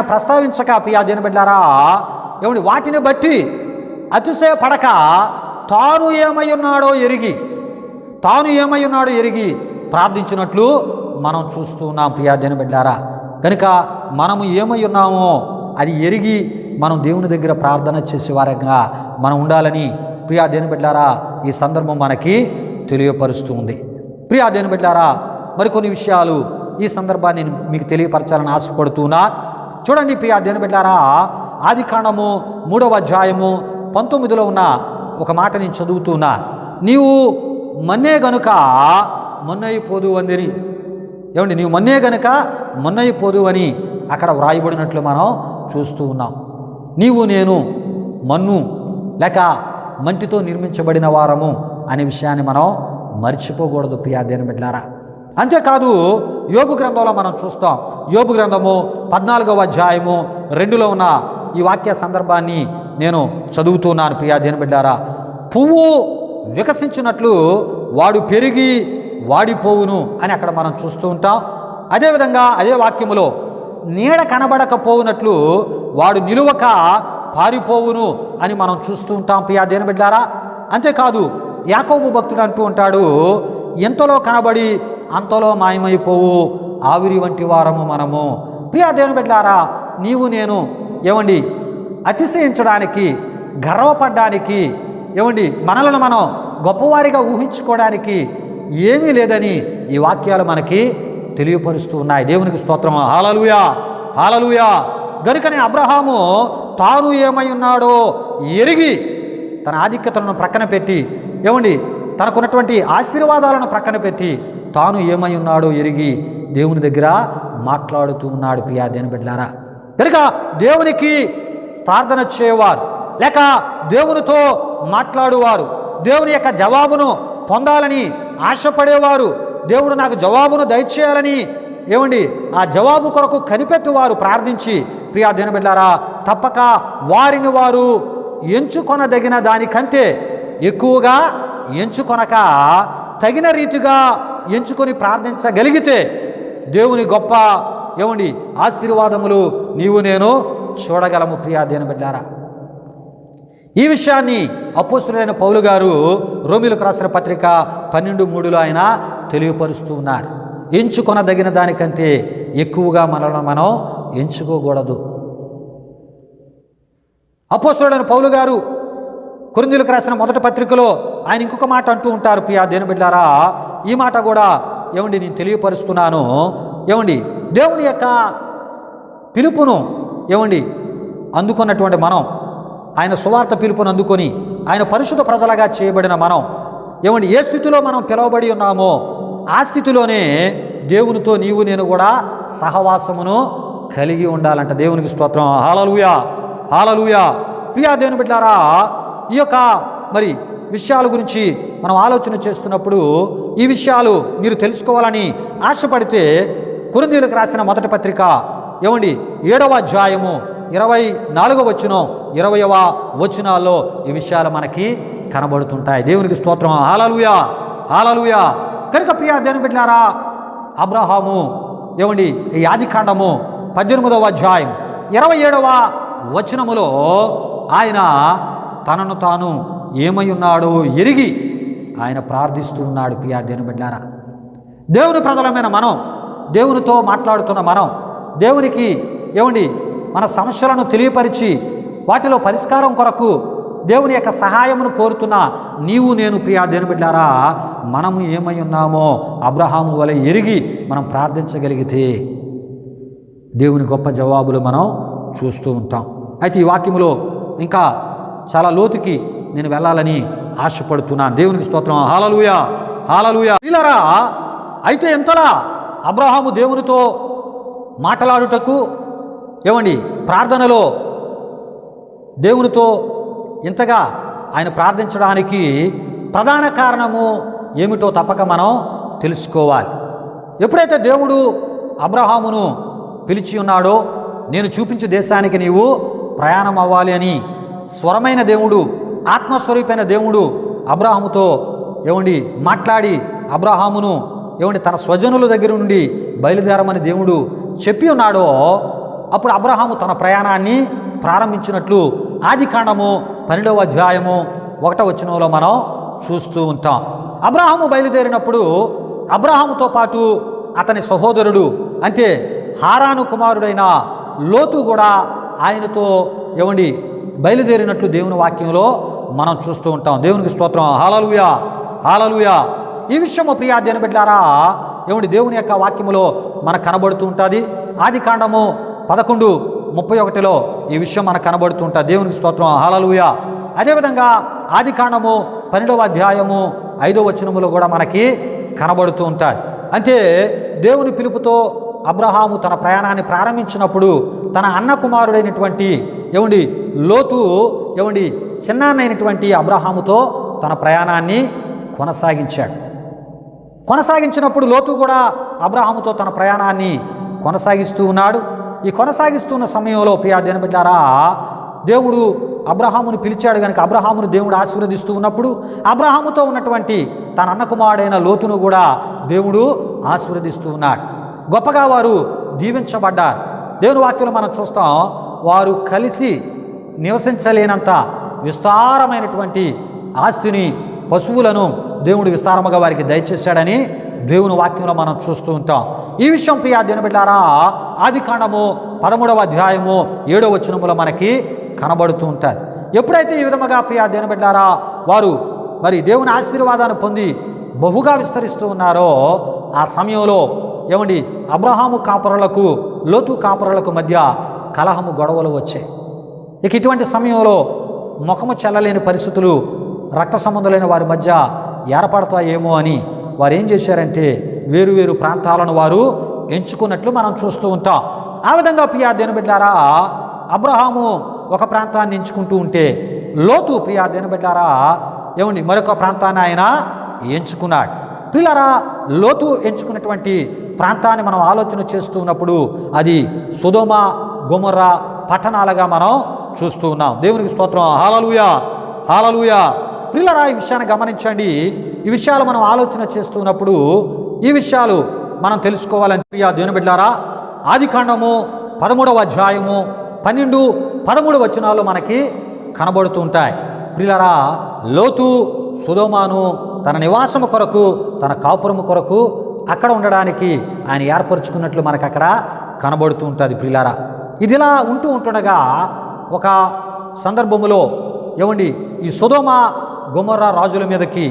[SPEAKER 1] ప్రస్తావించక ప్రియా దేవుని బిడ్డలారా, వాటిని బట్టి అతిశయపడక తాను ఏమై ఉన్నాడో ఎరిగి తాను ఏమై ఉన్నాడో ఎరిగి ప్రార్థించినట్లు మనం చూస్తూ ఉన్నాం ప్రియా దేవుని బిడ్డారా. కనుక మనము ఏమై ఉన్నామో అది ఎరిగి మనం దేవుని దగ్గర ప్రార్థన చేసేవారంగా మనం ఉండాలని ప్రియా దేవుని బిడ్డారా ఈ సందర్భం మనకి తెలియపరుస్తూ ఉంది. ప్రియా దేవుని బిడ్డారా, మరికొన్ని విషయాలు ఈ సందర్భాన్ని మీకు తెలియపరచాలని ఆశపడుతున్నా. చూడండి ప్రియా దేవుని బిడ్డారా, ఆదికాండము 3వ అధ్యాయము 19లో ఉన్న ఒక మాట నేను చదువుతున్నా. నీవు మన్నే గనుక మొన్నయిపోదు అందిని. ఏమండి, నీవు మన్నే గనుక మొన్నయిపోదు అని అక్కడ వ్రాయబడినట్లు మనం చూస్తూ ఉన్నాం. నీవు నేను మన్ను లేక మంటితో నిర్మించబడిన వారము అనే విషయాన్ని మనం మర్చిపోకూడదు ప్రియా దేవుని బిడ్డలారా. అంతేకాదు యోబు గ్రంథంలో మనం చూస్తాం. యోబు గ్రంథము 14వ అధ్యాయము 2లో ఉన్న ఈ వాక్య సందర్భాన్ని నేను చదువుతున్నాను ప్రియా దేవుని బిడ్డలారా. పువ్వు వికసించినట్లు వాడు పెరిగి వాడిపోవును అని అక్కడ మనం చూస్తూ ఉంటాం. అదేవిధంగా అదే వాక్యములో నీడ కనబడకపోవునట్లు వాడు నిలువక పారిపోవును అని మనం చూస్తూ ఉంటాం ప్రియా దేవుని బిడ్డలారా. అంతేకాదు యాకోబు భక్తుడు అంటూ ఉంటాడు, ఎంతలో కనబడి అంతలో మాయమైపోవు ఆవిరి వంటి వారము మనము. ప్రియా దేవుని బిడ్డలారా, నీవు నేను ఏమండి అతిశయించడానికి, గర్వపడ్డానికి, ఏమండి మనలను మనం గొప్పవారిగా ఊహించుకోవడానికి ఏమీ లేదని ఈ వాక్యాలు మనకి తెలియపరుస్తూ ఉన్నాయి. దేవునికి స్తోత్రం. హల్లెలూయా, హల్లెలూయా. గనుకనే అబ్రహాము తాను ఏమై ఉన్నాడో ఎరిగి తన ఆధిక్యతలను ప్రక్కన పెట్టి, ఏమండి తనకున్నటువంటి ఆశీర్వాదాలను ప్రక్కన పెట్టి తాను ఏమై ఉన్నాడో ఎరిగి దేవుని దగ్గర మాట్లాడుతూ ఉన్నాడు ప్రియా దేవుని బిడ్డలారా. కనుక దేవునికి ప్రార్థన చేయవారు లేక దేవునితో మాట్లాడువారు, దేవుని యొక్క జవాబును పొందాలని ఆశపడేవారు, దేవుడు నాకు జవాబును దయచేయాలని ఏమండి ఆ జవాబు కొరకు కనిపెట్టువారు ప్రార్థించి ప్రియా దేవుని బిడ్డలారా, తప్పక వారిని వారు ఎంచుకొనదగిన దానికంటే ఎక్కువగా ఎంచుకొనక తగిన రీతిగా ఎంచుకొని ప్రార్థించగలిగితే దేవుని గొప్ప ఏమండి ఆశీర్వాదములు నీవు నేను చూడగలము ప్రియా దేవుని బిడ్డలారా. ఈ విషయాన్ని అపోస్తలుడైన పౌలు గారు రోమీయులకు రాసిన పత్రిక 12:3లో ఆయన తెలియపరుస్తూ ఉన్నారు. ఎంచుకొనదగిన దానికంటే ఎక్కువగా మనల్ని మనం ఎంచుకోకూడదు. అపోస్తలుడైన పౌలు గారు కొరింథీయులకు రాసిన మొదటి పత్రికలో ఆయన ఇంకొక మాట అంటూ ఉంటారు ప్రియా దేవుని బిడ్డలారా. ఈ మాట కూడా ఏమండి నేను తెలియపరుస్తున్నాను. ఏమండి దేవుని యొక్క పిలుపును ఏమండి అందుకున్నటువంటి మనం, ఆయన సువార్త పిలుపును అందుకొని ఆయన పరిశుద్ధ ప్రజలుగా చేయబడిన మనం ఏమండి ఏ స్థితిలో మనం పిలువబడి ఉన్నామో ఆ స్థితిలోనే దేవునితో నీవు నేను కూడా సహవాసమును కలిగి ఉండాలంట. దేవునికి స్తోత్రం. హల్లెలూయా, హల్లెలూయా. ప్రియా దేవుని బిడ్డలారా, ఈ యొక్క మరి విషయాల గురించి మనం ఆలోచన చేస్తున్నప్పుడు ఈ విషయాలు మీరు తెలుసుకోవాలని ఆశపడితే కొరింథీయులకు రాసిన మొదటి పత్రిక ఏమండి 7వ అధ్యాయము 24వ వచనం 20వ వచనాల్లో ఈ విషయాలు మనకి కనబడుతుంటాయి. దేవునికి స్తోత్రం. హల్లెలూయా, హల్లెలూయా. కనుక ప్రియా దేవుని బిడ్డలారా, అబ్రహాము ఏమండి ఈ ఆదికాండము 18వ అధ్యాయం 27వ వచనములో ఆయన తనను తాను ఏమై ఉన్నాడో ఎరిగి ఆయన ప్రార్థిస్తూ ఉన్నాడు. ప్రియా దేవుని బిడ్డలారా, దేవుని ప్రజలమైన మనం, దేవునితో మాట్లాడుతున్న మనం, దేవునికి ఏమండి మన సమస్యలను తెలియపరిచి వాటిలో పరిష్కారం కొరకు దేవుని యొక్క సహాయమును కోరుతున్న నీవు నేను ప్రియా దేవుని బిడ్డలారా, మనము ఏమై ఉన్నామో అబ్రహాము వలె ఎరిగి మనం ప్రార్థించగలిగితే దేవుని గొప్ప జవాబులు మనం చూస్తూ ఉంటాం. అయితే ఈ వాక్యములో ఇంకా చాలా లోతుకి నేను వెళ్ళాలని ఆశపడుతున్నాను. దేవునికి స్తోత్రం. హల్లెలూయా, హల్లెలూయా. ప్రియులారా, అయితే ఎంతలా అబ్రహాము దేవునితో మాట్లాడుటకు ఏమండి ప్రార్థనలో దేవునితో ఇంతగా ఆయన ప్రార్థించడానికి ప్రధాన కారణము ఏమిటో తప్పక మనం తెలుసుకోవాలి. ఎప్పుడైతే దేవుడు అబ్రహామును పిలిచి ఉన్నాడో, నేను చూపించే దేశానికి నీవు ప్రయాణం అవ్వాలి అని స్వరమైన దేవుడు, ఆత్మస్వరూపైన దేవుడు అబ్రహాముతో ఏమండి మాట్లాడి అబ్రహామును ఏమండి తన స్వజనుల దగ్గర నుండి బయలుదేరమని దేవుడు చెప్పి ఉన్నాడో, అప్పుడు అబ్రహాము తన ప్రయాణాన్ని ప్రారంభించినట్లు ఆదికాండము 12వ అధ్యాయము 1వ వచనంలో మనం చూస్తూ ఉంటాం. అబ్రహాము బయలుదేరినప్పుడు అబ్రహాముతో పాటు అతని సహోదరుడు అంటే హారాను కుమారుడైన లోతు కూడా ఆయనతో బయలుదేరినట్లు దేవుని వాక్యంలో మనం చూస్తూ ఉంటాం. దేవునికి స్తోత్రం. హల్లెలూయా, హల్లెలూయా. ఈ విషయము ప్రియా దేవుని బిడ్డలారా దేవుని యొక్క వాక్యములో మనకు కనబడుతూ ఉంటుంది. ఆదికాండము 11:31 ఈ విషయం మనకు కనబడుతూ ఉంటుంది. దేవునికి స్తోత్రం. హల్లెలూయా. అదేవిధంగా ఆదికాండము 12వ అధ్యాయము 5వ వచనములో కూడా మనకి కనబడుతూ ఉంటుంది. అంటే దేవుని పిలుపుతో అబ్రహాము తన ప్రయాణాన్ని ప్రారంభించినప్పుడు తన అన్న కుమారుడైనటువంటి లోతు చిన్నాన్నైనటువంటి అబ్రహాముతో తన ప్రయాణాన్ని కొనసాగించినప్పుడు లోతు కూడా అబ్రహాముతో తన ప్రయాణాన్ని కొనసాగిస్తూ ఉన్నాడు. ఈ కొనసాగిస్తున్న సమయంలో ప్రియా దేవుని బిడ్డలారా దేవుడు అబ్రహామును పిలిచాడు కనుక అబ్రహామును దేవుడు ఆశీర్వదిస్తూ ఉన్నప్పుడు అబ్రహాముతో ఉన్నటువంటి తన అన్న కుమారుడైన లోతును కూడా దేవుడు ఆశీర్వదిస్తూ ఉన్నాడు. గొప్పగా వారు దీవించబడ్డారు. దేవుని వాక్యంలో మనం చూస్తాం, వారు కలిసి నివసించలేనంత విస్తారమైనటువంటి ఆస్తిని, పశువులను దేవుడు విస్తారముగా వారికి దయచేశాడని దేవుని వాక్యంలో మనం చూస్తూ ఉంటాం. ఈ విషయం ప్రియా దేవుని బిడ్డలారా ఆదికాండము 13వ అధ్యాయము 7వ వచనములో మనకి కనబడుతూ ఉంటుంది. ఎప్పుడైతే ఈ విధముగా ప్రియా దేవుని బిడ్డలారా వారు దేవుని ఆశీర్వాదాన్ని పొంది బహుగా విస్తరిస్తూ ఉన్నారో ఆ సమయంలో అబ్రహాము కాపురులకు లోతు కాపురులకు మధ్య కలహము, గొడవలు వచ్చాయి. ఇక ఇటువంటి సమయంలో ముఖము చెల్లలేని పరిస్థితులు రక్త సంబంధులైన వారి మధ్య ఏర్పడతాయేమో అని వారు ఏం చేశారంటే వేరు ప్రాంతాలను వారు ఎంచుకున్నట్లు మనం చూస్తూ ఉంటాం. ఆ విధంగా ప్రియా దేవుని బిడ్డలారా అబ్రహాము ఒక ప్రాంతాన్ని ఎంచుకుంటూ ఉంటే లోతు ప్రియా దేవుని బిడ్డలారా మరొక ప్రాంతాన్ని ఆయన ఎంచుకున్నాడు. ప్రియులారా లోతు ఎంచుకున్నటువంటి ప్రాంతాన్ని మనం ఆలోచన చేస్తూ ఉన్నప్పుడు అది సొదొమ గొమొర్రా పట్టణాలుగా మనం చూస్తూ ఉన్నాం. దేవునికి స్తోత్రం. హల్లెలూయా, హల్లెలూయా. ప్రియులారా ఈ విషయాన్ని గమనించండి. ఈ విషయాలు మనం ఆలోచన చేస్తున్నప్పుడు ఈ విషయాలు మనం తెలుసుకోవాలని ప్రియా దేవుని బిడ్డలారా ఆదికాండము 13వ అధ్యాయము 12, 13 వచనాలు మనకి కనబడుతూ ఉంటాయి. ప్రియులారా లోతు సొదొమను తన నివాసము కొరకు, తన కాపురము కొరకు అక్కడ ఉండడానికి ఆయన ఏర్పరచుకున్నట్లు మనకు అక్కడ కనబడుతూ ఉంటుంది. ప్రియులారా ఇదిలా ఉంటుండగా ఒక సందర్భములో ఈ సొదొమ గొమొర్రా రాజుల మీదకి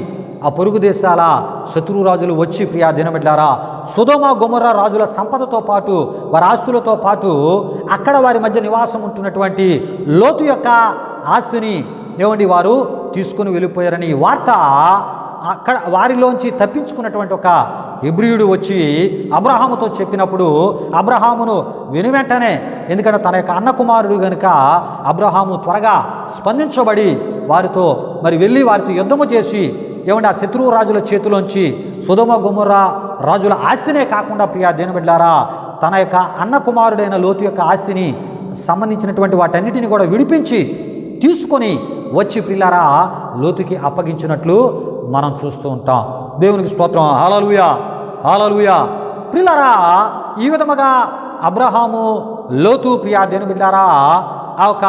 [SPEAKER 1] ఆ పొరుగు దేశాల శత్రు రాజులు వచ్చి ప్రియా దేవుని బిడ్డలారా సొదొమ గొమొర్రా రాజుల సంపదతో పాటు వారి ఆస్తులతో పాటు అక్కడ వారి మధ్య నివాసం ఉంటున్నటువంటి లోతు యొక్క ఆస్తిని వారు తీసుకుని వెళ్ళిపోయారని ఈ వార్త అక్కడ వారిలోంచి తప్పించుకున్నటువంటి ఒక హెబ్రీయుడు వచ్చి అబ్రహాముతో చెప్పినప్పుడు అబ్రహామును వెనువెంటనే, ఎందుకంటే తన యొక్క అన్న కుమారుడు కనుక అబ్రహాము త్వరగా స్పందించబడి వారితో వెళ్ళి వారితో యుద్ధము చేసి ఆ శత్రువు రాజుల చేతిలోంచి సొదొమ గొమొర్రా రాజుల ఆస్తినే కాకుండా ప్రియా దేవుని బిడ్డలారా తన యొక్క అన్న కుమారుడైన లోతు యొక్క ఆస్తిని సంబంధించినటువంటి వాటన్నిటిని కూడా విడిపించి తీసుకొని వచ్చి ప్రియులారా లోతుకి అప్పగించినట్లు మనం చూస్తూ ఉంటాం. దేవునికి స్తోత్రం. హల్లెలూయా, హల్లెలూయా. ప్రియులారా ఈ విధముగా అబ్రహాము లోతు ప్రియా దేవుని బిడ్డలారా ఆ యొక్క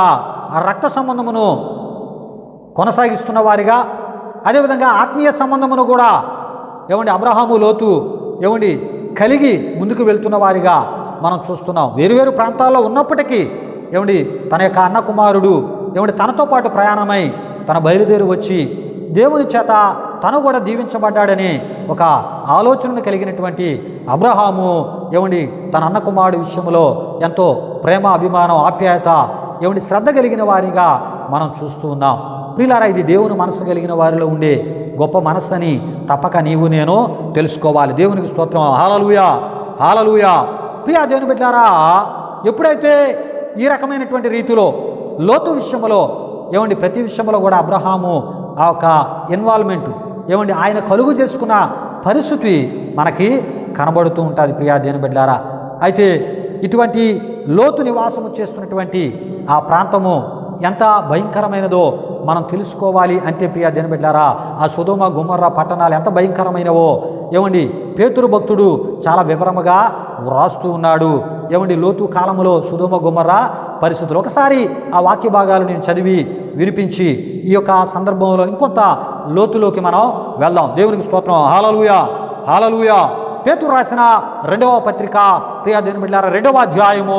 [SPEAKER 1] రక్త సంబంధమును కొనసాగిస్తున్న వారిగా, అదేవిధంగా ఆత్మీయ సంబంధమును కూడా అబ్రహాము లోతు కలిగి ముందుకు వెళ్తున్న వారిగా మనం చూస్తున్నాం. వేరువేరు ప్రాంతాల్లో ఉన్నప్పటికీ తన యొక్క అన్న కుమారుడు తనతో పాటు ప్రయాణమై తన బయలుదేరి వచ్చి దేవుని చేత తను కూడా దీవించబడ్డాడని ఒక ఆలోచనను కలిగినటువంటి అబ్రహాము తన అన్న కుమారుడు విషయంలో ఎంతో ప్రేమ, అభిమానం, ఆప్యాయత శ్రద్ధ కలిగిన వారిగా మనం చూస్తూ ఉన్నాం. ప్రియులారా ఇది దేవుని మనసు కలిగిన వారిలో ఉండే గొప్ప మనస్సు అని తప్పక నీవు నేను తెలుసుకోవాలి. దేవునికి స్తోత్రం. హల్లెలూయా, హల్లెలూయా. ప్రియా దేవుని బిడ్డలారా ఎప్పుడైతే ఈ రకమైనటువంటి రీతిలో లోతు విషయంలో ప్రతి విషయంలో కూడా అబ్రహాము ఆ యొక్క ఇన్వాల్వ్మెంట్ ఆయన కలుగు చేసుకున్న పరిస్థితి మనకి కనబడుతూ ఉంటుంది ప్రియా దేవుని బిడ్డలారా. అయితే ఇటువంటి లోతు నివాసము చేస్తున్నటువంటి ఆ ప్రాంతము ఎంత భయంకరమైనదో మనం తెలుసుకోవాలి అంటే ప్రియా దేవుని బిడ్డలారా ఆ సొదొమ గొమొర్రా పట్టణాలు ఎంత భయంకరమైనవో పేతురు భక్తుడు చాలా వివరముగా వ్రాస్తూ ఉన్నాడు. లోతు కాలంలో సొదొమ గొమొర్రా పరిస్థితులు ఒకసారి ఆ వాక్య భాగాలు నేను చదివి వినిపించి ఈ యొక్క సందర్భంలో ఇంకొంత లోతులోకి మనం వెళ్దాం. దేవునికి స్తోత్రం. హల్లెలూయా, హల్లెలూయా. పేతురు రాసిన 2వ పత్రిక ప్రియ దేవుని బిడ్డలారా 2వ అధ్యాయము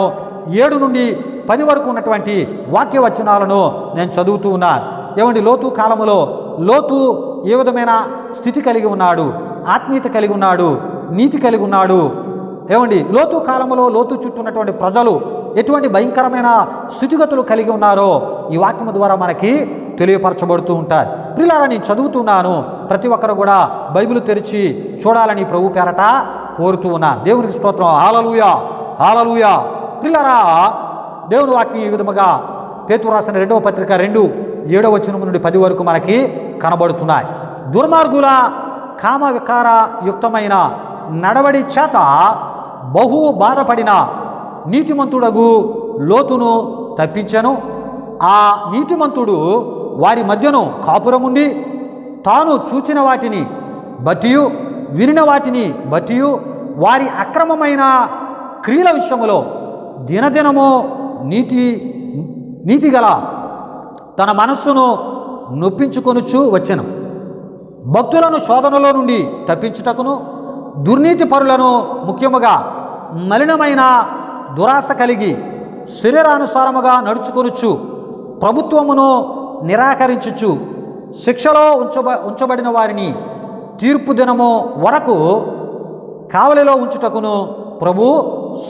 [SPEAKER 1] 7 నుండి 10 వరకు ఉన్నటువంటి వాక్య వచనాలను నేను చదువుతూ ఉన్నాను. ఏమండి, లోతు కాలములో లోతు ఏ విధమైన స్థితి కలిగి ఉన్నాడు, ఆత్మీయత కలిగి ఉన్నాడు, నీతి కలిగి ఉన్నాడు. ఏమండి, లోతు కాలంలో లోతు చుట్టూ ఉన్నటువంటి ప్రజలు ఎటువంటి భయంకరమైన స్థితిగతులు కలిగి ఉన్నారో ఈ వాక్యము ద్వారా మనకి తెలియపరచబడుతూ ఉంటారు. ప్రియులారా, నేను చదువుతున్నాను, ప్రతి ఒక్కరు కూడా బైబిల్ తెరిచి చూడాలని ప్రభు పేరట కోరుతూ ఉన్నాను. దేవునికి స్తోత్రం. హల్లెలూయా, హల్లెలూయా. ప్రియులారా, దేవుని వాక్యం ఈ విధముగా పేతురు రాసిన 2వ పత్రిక 2:7 వచనం నుండి 10 వరకు మనకి కనబడుతున్నాయి. దుర్మార్గుల కామ వికార యుక్తమైన నడవడి చేత బహు బాధపడిన నీతిమంతుడగు లోతును తప్పించెను. ఆ నీతిమంతుడు వారి మధ్యను కాపురముండి తాను చూచిన వాటిని బట్టియు వినిన వాటిని బట్టియు వారి అక్రమమైన క్రియల విషయములో దినదినము నీతిగల తన మనస్సును నొప్పించుకొనుచు వచ్చెను. భక్తులను శోధనలో నుండి తప్పించుటకును దుర్నీతి పరులను ముఖ్యముగా మలినమైన దురాశ కలిగి శరీరానుసారముగా నడుచుకొనుచు ప్రభుత్వమును నిరాకరించుచు శిక్షలో ఉంచబడిన వారిని తీర్పు దినము వరకు కావలిలో ఉంచుటకును ప్రభు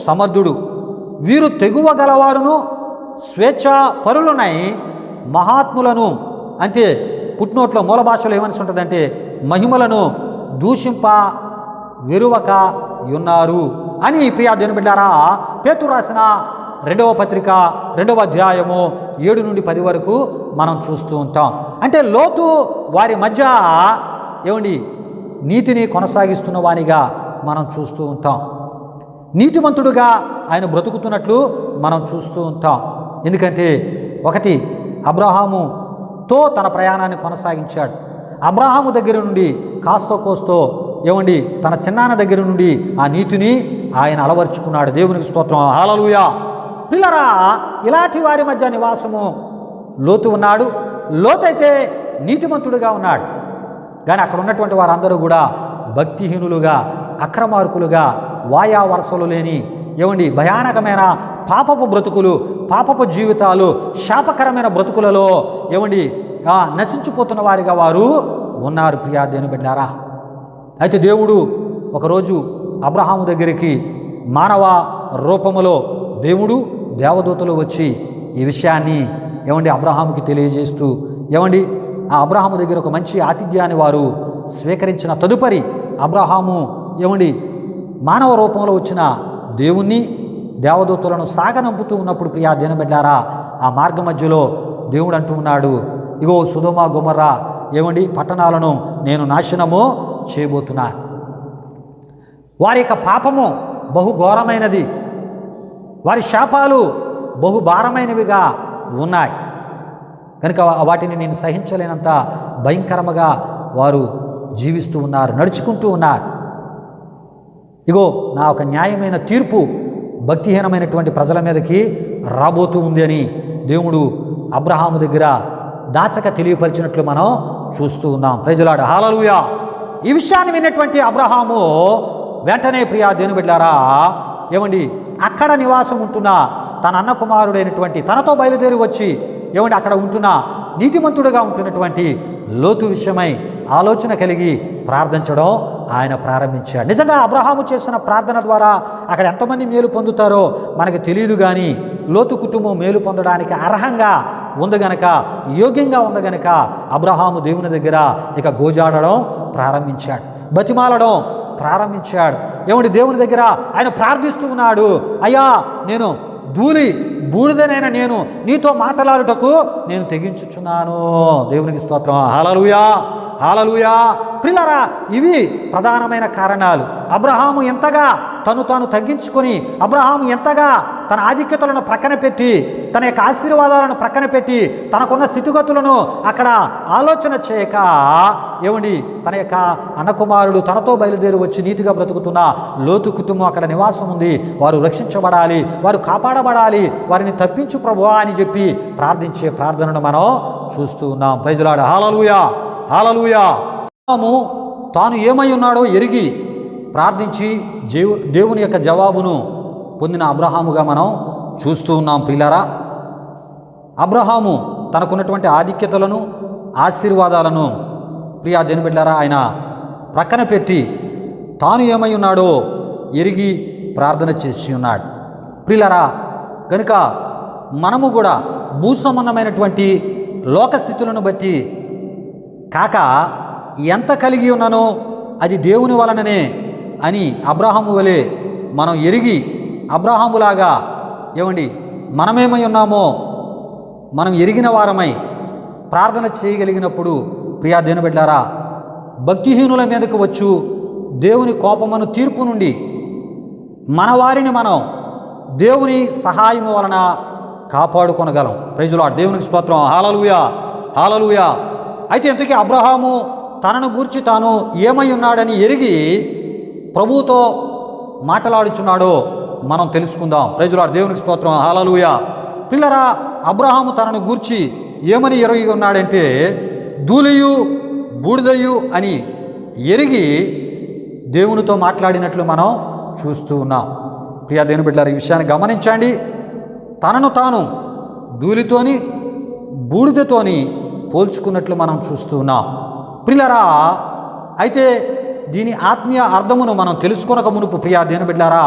[SPEAKER 1] సమర్థుడు. వీరు తెగువ గలవారును స్వేచ్ఛ పరులునై మహాత్ములను, అంటే పుట్నోట్లో మూల భాషలో ఏమని ఉంటుందంటే మహిమలను దూషింప వెరువక ఉన్నారు అని ప్రియా దేవుని బిడ్డారా పేతురు రాసిన 2వ పత్రిక 2వ అధ్యాయము 7 నుండి 10 వరకు మనం చూస్తూ ఉంటాం. అంటే లోతు వారి మధ్య ఏమండి నీతిని కొనసాగిస్తున్న వానిగా మనం చూస్తూ ఉంటాం. నీతిమంతుడుగా ఆయన బ్రతుకుతున్నట్లు మనం చూస్తూ ఉంటాం. ఎందుకంటే ఒకటి, అబ్రహాముతో తన ప్రయాణాన్ని కొనసాగించాడు. అబ్రహాము దగ్గర నుండి కాస్తో కోస్తో ఏమండి తన చిన్నాన్న దగ్గర నుండి ఆ నీతిని ఆయన అలవర్చుకున్నాడు. దేవునికి స్తోత్రం. హల్లెలూయా. పిల్లరా, ఇలాంటి వారి మధ్య నివాసము లోతు ఉన్నాడు. లోతైతే నీతిమంతుడుగా ఉన్నాడు. కానీ అక్కడ ఉన్నటువంటి వారందరూ కూడా భక్తిహీనులుగా, అక్రమార్కులుగా, వాయా వరసలు లేని ఏమండి భయానకమైన పాపపు బ్రతుకులు, పాపపు జీవితాలు, శాపకరమైన బ్రతుకులలో ఏమండి నశించిపోతున్న వారిగా వారు ఉన్నారు. ప్రియా దేవుని బిడ్డారా, అయితే దేవుడు ఒకరోజు అబ్రహాము దగ్గరికి మానవ రూపములో దేవుడు దేవదూతలు వచ్చి ఈ విషయాన్ని ఏమండి అబ్రహాముకి తెలియజేస్తూ ఏమండి ఆ అబ్రహాము దగ్గర ఒక మంచి ఆతిథ్యాన్ని వారు స్వీకరించిన తదుపరి అబ్రహాము ఏమండి మానవ రూపంలో వచ్చిన దేవుణ్ణి దేవదూతలను సాగనంపుతూ ఉన్నప్పుడు ప్రియా దేవుని బిడ్డారా ఆ మార్గ మధ్యలో దేవుడు అంటూ ఉన్నాడు, ఇగో సొదొమ గొమొర్రా ఏమండి పట్టణాలను నేను నాశనము చేయబోతున్నా. వారి యొక్క పాపము బహు ఘోరమైనది, వారి శాపాలు బహు భారమైనవిగా ఉన్నాయి కనుక వాటిని నేను సహించలేనంత భయంకరముగా వారు జీవిస్తూ ఉన్నారు, నడుచుకుంటూ ఉన్నారు. ఇగో నా ఒక న్యాయమైన తీర్పు భక్తిహీనమైనటువంటి ప్రజల మీదకి రాబోతూ ఉంది అని దేవుడు అబ్రహాము దగ్గర దాచక తెలియపరిచినట్లు మనం చూస్తూ ఉన్నాం. Praise Lord. హల్లెలూయా. ఈ విషయాన్ని విన్నటువంటి అబ్రహాము వెంటనే ప్రియా దేవుని బిడ్డలారా ఏమండి అక్కడ నివాసం ఉంటున్న తన అన్న కుమారుడైనటువంటి తనతో బయలుదేరి వచ్చి ఏమండి అక్కడ ఉంటున్న నీతిమంతుడుగా ఉంటున్నటువంటి లోతు విషయమై ఆలోచన కలిగి ప్రార్థించడం ఆయన ప్రారంభించాడు. నిజంగా అబ్రహాము చేసిన ప్రార్థన ద్వారా అక్కడ ఎంతమంది మేలు పొందుతారో మనకు తెలియదు, కానీ లోతు కుటుంబం మేలు పొందడానికి అర్హంగా ఉంది గనక, యోగ్యంగా ఉంది గనక అబ్రహాము దేవుని దగ్గర ఇక గోజాడడం ప్రారంభించాడు, బతిమాలడం ప్రారంభించాడు. ఏమండి దేవుని దగ్గర ఆయన ప్రార్థిస్తూ ఉన్నాడు, అయ్యా నేను బూడిదనైన నేను నీతో మాట్లాడుటకు నేను తెగించుచున్నాను. దేవునికి స్తోత్రం. హల్లెలూయా, హల్లెలూయా. ప్రియులారా, ఇవి ప్రధానమైన కారణాలు. అబ్రహాము ఎంతగా తాను తగ్గించుకొని, అబ్రహాము ఎంతగా తన ఆధిక్యతలను ప్రక్కన పెట్టి, తన యొక్క ఆశీర్వాదాలను ప్రక్కన పెట్టి, తనకున్న స్థితిగతులను అక్కడ ఆలోచన చేయక ఏమండి తన యొక్క అన్నకుమారుడు తనతో బయలుదేరి వచ్చి నీతిగా బ్రతుకుతున్న లోతు కుటుంబం అక్కడ నివాసం ఉంది, వారు రక్షించబడాలి, వారు కాపాడబడాలి, వారిని తప్పించు ప్రభువా అని చెప్పి ప్రార్థించే ప్రార్థనను మనం చూస్తూ ఉన్నాం. Praise Lord. Hallelujah, hallelujah. Abraham తాను ఏమై ఉన్నాడో ఎరిగి ప్రార్థించి దేవుని యొక్క జవాబును పొందిన అబ్రహాముగా మనం చూస్తూ ఉన్నాం ప్రియులారా. అబ్రహాము తనకున్నటువంటి ఆధిక్యతలను ఆశీర్వాదాలను ప్రియా దేవుని బిడ్డలారా ఆయన ప్రక్కన పెట్టి తాను ఏమై ఉన్నాడో ఎరిగి ప్రార్థన చేసి ఉన్నాడు ప్రియులారా. కనుక మనము కూడా భూసంబంధమైనటువంటి లోకస్థితులను బట్టి కాక ఎంత కలిగి ఉన్నానో అది దేవుని వలననే అని అబ్రహాము వలె మనం ఎరిగి అబ్రహాములాగా ఏమండి మనమేమై ఉన్నామో మనం ఎరిగిన వారమై ప్రార్థన చేయగలిగినప్పుడు ప్రియా దేవుని బిడ్డలారా భక్తిహీనుల మీదకు వచ్చు దేవుని కోపమును తీర్పు నుండి మన వారిని మనం దేవుని సహాయము వలన కాపాడుకొనగలం. Praise the Lord. దేవునికి స్తోత్రం. హల్లెలూయా, హల్లెలూయా. అయితే ఇంతకీ అబ్రహాము తనను గూర్చి తాను ఏమై ఉన్నాడని ఎరిగి ప్రభువుతో మాట్లాడుచున్నాడో మనం తెలుసుకుందాం. Praise the Lord. దేవునికి స్తోత్రం. హల్లెలూయా. పిల్లరా, అబ్రహాము తనను గూర్చి ఏమని ఎరిగి ఉన్నాడంటే ధూళియు బూడిదయు అని ఎరిగి దేవునితో మాట్లాడినట్లు మనం చూస్తూ ఉన్నాం. ప్రియా దేవుని బిడ్డలారా, ఈ విషయాన్ని గమనించండి. తనను తాను ధూళితోని బూడిదతోని పోల్చుకున్నట్లు మనం చూస్తూ ఉన్నాం ప్రియులారా. అయితే దీని ఆత్మీయ అర్థమును మనం తెలుసుకొనక మునుపు ప్రియా దేవుని బిడ్డలారా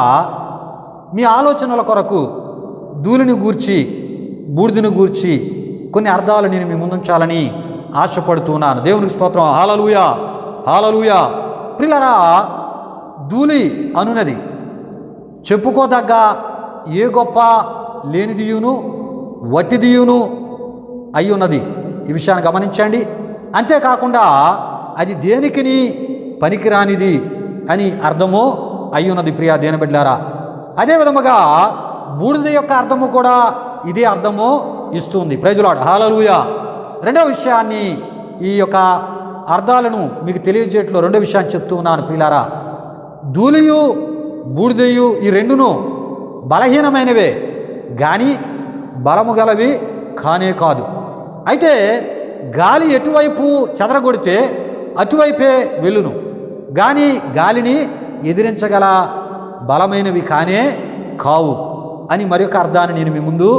[SPEAKER 1] మీ ఆలోచనల కొరకు ధూళిని గూర్చి బూడిదని గూర్చి కొన్ని అర్థాలు నేను మీ ముందుంచాలని ఆశపడుతున్నాను. దేవునికి స్తోత్రం. హల్లెలూయా, హల్లెలూయా. ప్రియులారా, ధూళి అనున్నది చెప్పుకోదగ్గ ఏ గొప్ప లేనిదియును వట్టిదియును అయి ఉన్నది. ఈ విషయాన్ని గమనించండి. అంతేకాకుండా అది దేనికిని పనికిరానిది అని అర్థము అయ్యున్నది ప్రియా దేవుని బిడ్డలారా. అదే విధముగా బూడిద యొక్క అర్థము కూడా ఇదే అర్థము ఇస్తుంది. Praise the Lord. హల్లెలూయా. రెండవ విషయాన్ని ఈ యొక్క అర్థాలను మీకు తెలియజేయట్లో రెండో విషయాన్ని చెప్తూ ఉన్నాను ప్రియులారా. ధూళియు బూడిదయు ఈ రెండును బలహీనమైనవే కానీ బలము గలవి కానే కాదు. అయితే గాలి ఎటువైపు చెదరగొడితే అటువైపే వెళ్ళును, కానీ గాలిని ఎదిరించగల బలమైనవి కానే కావు అని మరొక అర్థాన్ని నేను మీ ముందు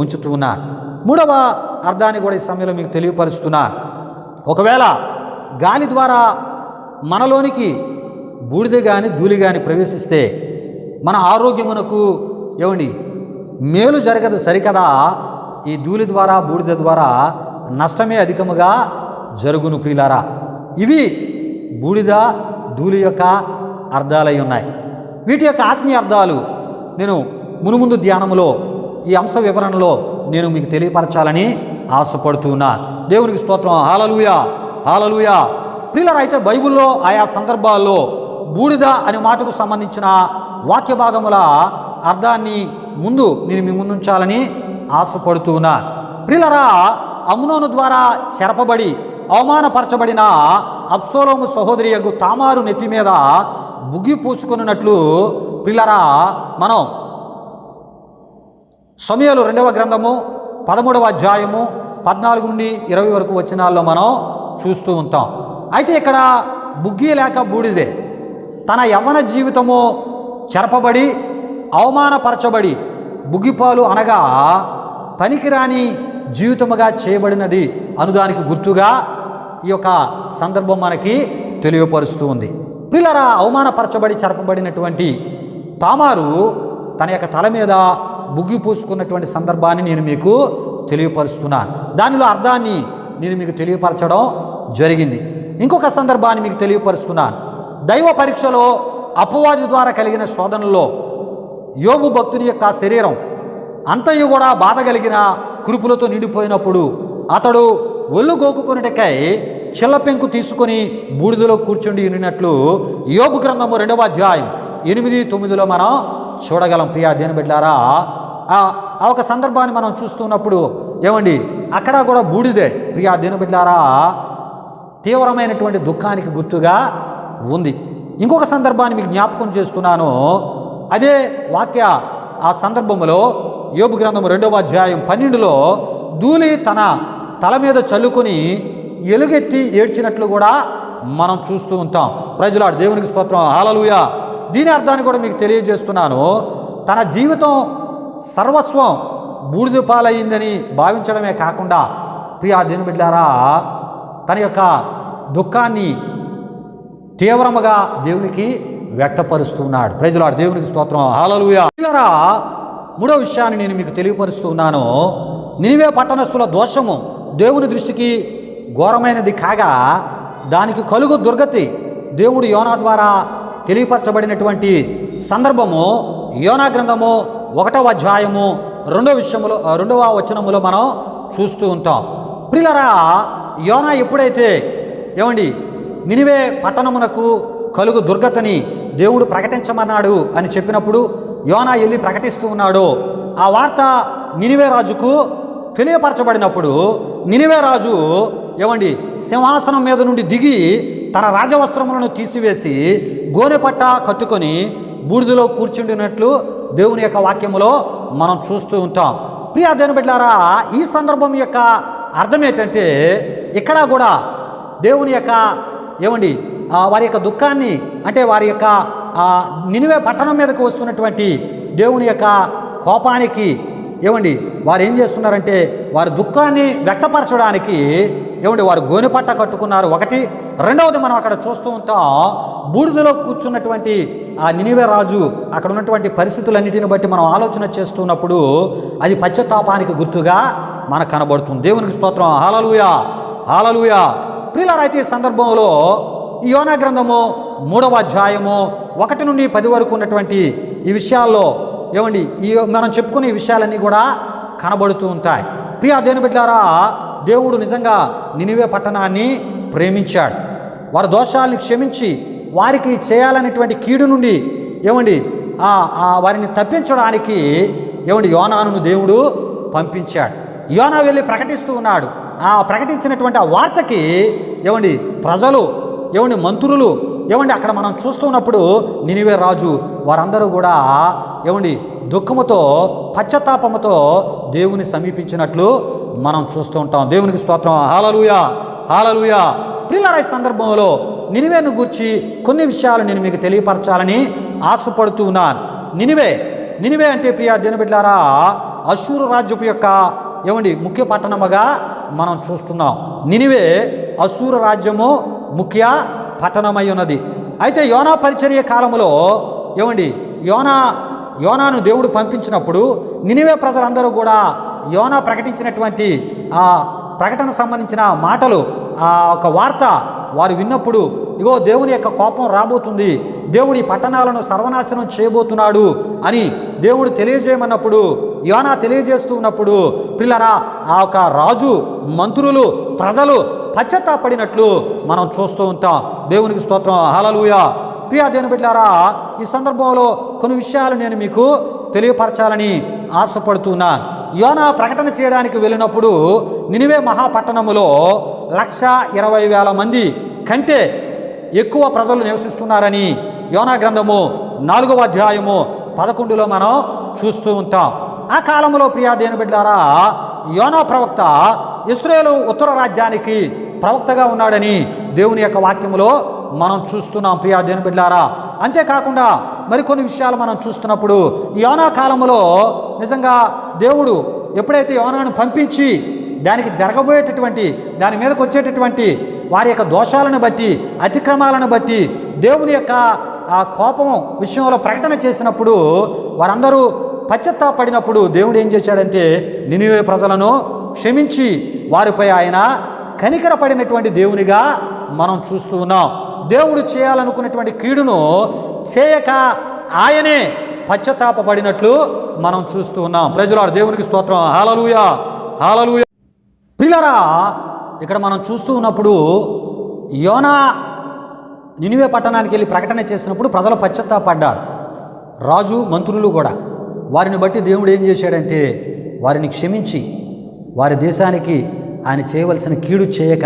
[SPEAKER 1] ఉంచుతూ ఉన్నాను. మూడవ అర్థాన్ని కూడా ఈ సమయంలో మీకు తెలియపరుస్తున్నాను. ఒకవేళ గాలి ద్వారా మనలోనికి బూడిద కానీ ధూళి కానీ ప్రవేశిస్తే మన ఆరోగ్యమునకు ఏమండి మేలు జరగదు సరికదా, ఈ ధూళి ద్వారా బూడిద ద్వారా నష్టమే అధికముగా జరుగును ప్రియులారా. ఇవి బూడిద ధూళి యొక్క అర్థాలై ఉన్నాయి. వీటి యొక్క ఆత్మీయ అర్థాలు నేను మునుముందు ధ్యానములో ఈ అంశ వివరణలో నేను మీకు తెలియపరచాలని ఆశపడుతున్నాను. దేవునికి స్తోత్రం. హల్లెలూయా, హల్లెలూయా. ప్రియులారా, అయితే బైబిల్లో ఆయా సందర్భాల్లో బూడిద అనే మాటకు సంబంధించిన వాక్య భాగముల అర్థాన్ని ముందు నేను మీ ముందుంచాలని ఆశపడుతున్నాను. ప్రియులారా, అమ్నోను ద్వారా చెరపబడి అవమానపరచబడిన అబ్షాలోము సహోదరి యగు తామారు నెత్తి మీద బుగ్గి పూసుకున్నట్లు ప్రియులారా మనం సమూయేలు 2వ గ్రంథము 13వ అధ్యాయము 14 నుండి 20 వరకు వచనాల్లో మనం చూస్తూ ఉంటాం. అయితే ఇక్కడ బుగ్గి లేక బూడిదే తన యవ్వన జీవితము చెరపబడి అవమానపరచబడి బుగ్గిపాలు అనగా పనికిరాని జీవితముగా చేయబడినది అనుదానికి గుర్తుగా ఈ యొక్క సందర్భం మనకి తెలియపరుస్తూ ఉంది. పిల్లరా, అవమానపరచబడి చెరపబడినటువంటి తామారు తన యొక్క తల మీద బుగ్గి పూసుకున్నటువంటి సందర్భాన్ని నేను మీకు తెలియపరుస్తున్నాను. దానిలో అర్థాన్ని నేను మీకు తెలియపరచడం జరిగింది. ఇంకొక సందర్భాన్ని మీకు తెలియపరుస్తున్నాను. దైవ పరీక్షలో అపవాది ద్వారా కలిగిన శోధనలో యోబు భక్తుని యొక్క శరీరం అంతయు కూడా బాధ కలిగిన కురుపులతో నిండిపోయినప్పుడు అతడు ఒళ్ళు గోకుకొనుటకై చిల్లపెంకు తీసుకొని బూడిదలో కూర్చుండి ఉన్నట్లు యోబు గ్రంథము 2వ అధ్యాయం 8-9లో మనం చూడగలం. ప్రియా దేవుని బిడ్డలారా, ఆ ఒక సందర్భాన్ని మనం చూస్తున్నప్పుడు ఏమండి అక్కడ కూడా బూడిదే ప్రియా దేవుని బిడ్డలారా తీవ్రమైనటువంటి దుఃఖానికి గుర్తుగా ఉంది. ఇంకొక సందర్భాన్ని మీకు జ్ఞాపకం చేస్తున్నాను. అదే వాక్య ఆ సందర్భంలో యోబు గ్రంథం 2వ అధ్యాయం 12లో ధూళి తన తల మీద చల్లుకొని ఎలుగెత్తి ఏడ్చినట్లు కూడా మనం చూస్తూ ఉంటాం. ప్రైజ్ లార్డ్, దేవునికి స్తోత్రం, హల్లెలూయా. దీని అర్థాన్ని కూడా మీకు తెలియజేస్తున్నాను. తన జీవితం సర్వస్వం బూడిద పాలయ్యిందని భావించడమే కాకుండా ప్రియా దేవుని బిడ్డలారా, తన యొక్క దుఃఖాన్ని తీవ్రముగా దేవునికి వ్యక్తపరుస్తున్నాడు. ప్రైజ్ లార్డ్, దేవునికి స్తోత్రం, హల్లెలూయా. ప్రియులారా, మూడో విషయాన్ని నేను మీకు తెలియపరుస్తున్నాను. నినివే పట్టణస్థుల దోషము దేవుని దృష్టికి ఘోరమైనది కాగా దానికి కలుగు దుర్గతి దేవుడు యోనా ద్వారా తెలియపరచబడినటువంటి సందర్భము యోనా గ్రంథము 1వ అధ్యాయము 2వ వచనములో మనం చూస్తూ ఉంటాం. ప్రియులారా, యోనా ఎప్పుడైతే నినివే పట్టణమునకు కలుగు దుర్గతని దేవుడు ప్రకటించమన్నాడు అని చెప్పినప్పుడు యోనా వెళ్ళి ప్రకటిస్తూ ఉన్నాడు. ఆ వార్త నినివే రాజుకు తెలియపరచబడినప్పుడు నినివే రాజు సింహాసనం మీద నుండి దిగి తన రాజవస్త్రములను తీసివేసి గోనెపట్ట కట్టుకొని బూడిదలో కూర్చుండినట్లు దేవుని యొక్క వాక్యములో మనం చూస్తూ ఉంటాం. ప్రియా దేవుని బిడ్డలారా, ఈ సందర్భం యొక్క అర్థం ఏంటంటే ఇక్కడ కూడా దేవుని యొక్క వారి యొక్క దుఃఖాన్ని, అంటే వారి యొక్క నినివే పట్టణం మీదకు వస్తున్నటువంటి దేవుని యొక్క కోపానికి వారు ఏం చేస్తున్నారంటే వారి దుఃఖాన్ని వ్యక్తపరచడానికి వారు గోనెపట్ట కట్టుకున్నారు. ఒకటి. రెండవది, మనం అక్కడ చూస్తూ ఉంటాం, బూడిదలో కూర్చున్నటువంటి ఆ నినివే రాజు అక్కడ ఉన్నటువంటి పరిస్థితులన్నిటిని బట్టి మనం ఆలోచన చేస్తున్నప్పుడు అది పశ్చాత్తాపానికి గుర్తుగా మనకు కనబడుతుంది. దేవునికి స్తోత్రం, హల్లెలూయా, హల్లెలూయా. ప్రియులారా, అయితే ఈ సందర్భంలో ఈ యోనా గ్రంథము 3వ అధ్యాయము 1 నుండి 10 వరకు ఉన్నటువంటి ఈ విషయాల్లో మనం చెప్పుకునే విషయాలన్నీ కూడా కనబడుతూ ఉంటాయి. ప్రియా దేవుని బిడ్డలారా, దేవుడు నిజంగా నినివే పట్టణాన్ని ప్రేమించాడు. వారి దోషాలని క్షమించి వారికి చేయాలనేటువంటి కీడు నుండి వారిని తప్పించడానికి యోనాను దేవుడు పంపించాడు. యోనా వెళ్ళి ప్రకటిస్తూ ఉన్నాడు. ఆ ప్రకటించినటువంటి ఆ వార్తకి ప్రజలు మంత్రులు అక్కడ మనం చూస్తున్నప్పుడు నినివే రాజు వారందరూ కూడా దుఃఖముతో పశ్చాత్తాపముతో దేవుని సమీపించినట్లు మనం చూస్తూ ఉంటాం. దేవునికి స్తోత్రం, హల్లెలూయా, హల్లెలూయా. ప్రియులారా, ఈ సందర్భంలో నినివేను గూర్చి కొన్ని విషయాలు నేను మీకు తెలియపరచాలని ఆశపడుతూ ఉన్నాను. నినివే అంటే ప్రియా దేవుని బిడ్డలారా, అష్షూరు రాజ్యపు యొక్క ముఖ్య పట్టణముగా మనం చూస్తున్నాం. నినివే అష్షూరు రాజ్యము ముఖ్య పట్టణమై ఉన్నది. అయితే యోనా పరిచర్య కాలంలో యోనాను దేవుడు పంపించినప్పుడు నినివే ప్రజలందరూ కూడా యోనా ప్రకటించినటువంటి ఆ ప్రకటన సంబంధించిన మాటలు, ఆ ఒక వార్త వారు విన్నప్పుడు ఇగో దేవుని యొక్క కోపం రాబోతుంది, దేవుడు ఈ పట్టణాలను సర్వనాశనం చేయబోతున్నాడు అని దేవుడు తెలియజేయమన్నప్పుడు యోనా తెలియజేస్తూ ఉన్నప్పుడు పిల్లరా ఆ ఒక రాజు, మంత్రులు, ప్రజలు పశ్చాత్తాపడినట్లు మనం చూస్తూ ఉంటాం. దేవునికి స్తోత్రం, హల్లెలూయా. ప్రియా దేవుని బిడ్డలారా, ఈ సందర్భంలో కొన్ని విషయాలు నేను మీకు తెలియపరచాలని ఆశపడుతున్నాను. యోనా ప్రకటన చేయడానికి వెళ్ళినప్పుడు నినివే మహాపట్టణములో 1,20,000 మంది కంటే ఎక్కువ ప్రజలు నివసిస్తున్నారని యోనా గ్రంథము 4వ అధ్యాయము 11లో మనం చూస్తూ ఉంటాం. ఆ కాలంలో ప్రియా దేవుని బిడ్డలారా, యోనా ప్రవక్త ఇశ్రాయేలు ఉత్తర రాజ్యానికి ప్రవక్తగా ఉన్నాడని దేవుని యొక్క వాక్యములో మనం చూస్తున్నాం. ప్రియా దేవుని బిడ్డలారా, అంతేకాకుండా మరికొన్ని విషయాలు మనం చూస్తున్నప్పుడు యోనా కాలంలో నిజంగా దేవుడు ఎప్పుడైతే యోనాను పంపించి దానికి జరగబోయేటటువంటి దాని మీదకి వచ్చేటటువంటి వారి యొక్క దోషాలను బట్టి, అతిక్రమాలను బట్టి దేవుని యొక్క ఆ కోపం విషయంలో ప్రకటన చేసినప్పుడు వారందరూ పశ్చాత్తాపడినప్పుడు దేవుడు ఏం చేశాడంటే నినివే ప్రజలను క్షమించి వారిపై ఆయన కనికరపడినటువంటి దేవునిగా మనం చూస్తూ ఉన్నాం. దేవుడు చేయాలనుకున్నటువంటి కీడును చేయక ఆయనే పశ్చాత్తాపడినట్లు మనం చూస్తూ ఉన్నాం. ప్రైజ్ లార్డ్, దేవునికి స్తోత్రం, హల్లెలూయా, హల్లెలూయా. ప్రియులారా, ఇక్కడ మనం చూస్తూ ఉన్నప్పుడు యోనా నినివే పట్టణానికి వెళ్ళి ప్రకటన చేసినప్పుడు ప్రజలు పశ్చాత్తాపడ్డారు, రాజు, మంత్రులు కూడా. వారిని బట్టి దేవుడు ఏం చేశాడంటే వారిని క్షమించి వారి దేశానికి ఆయన చేయవలసిన కీడు చేయక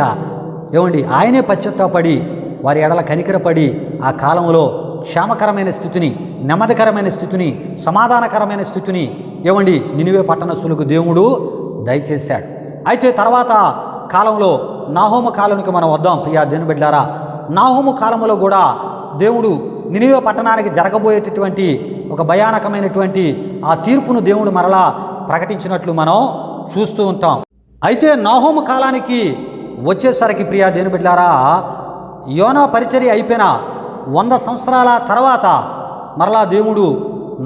[SPEAKER 1] ఆయనే పశ్చాత్తాపడి వారి ఎడల కనికరపడి ఆ కాలంలో క్షేమకరమైన స్థితిని, నెమ్మదికరమైన స్థితిని, సమాధానకరమైన స్థితిని నినివే పట్టణస్థులకు దేవుడు దయచేశాడు. అయితే తర్వాత కాలంలో నాహోము కాలానికి మనం వద్దాం ప్రియా దేవుని బిడ్డలారా. నాహోము కాలంలో కూడా దేవుడు నినివే పట్టణానికి జరగబోయేటటువంటి ఒక భయానకమైనటువంటి ఆ తీర్పును దేవుడు మరలా ప్రకటించినట్లు మనం చూస్తూ ఉంటాం. అయితే నాహోము కాలానికి వచ్చేసరికి ప్రియా దేవుని బిడ్డలారా, యోనా పరిచర్య అయిపోయిన 100 సంవత్సరాల తర్వాత మరలా దేవుడు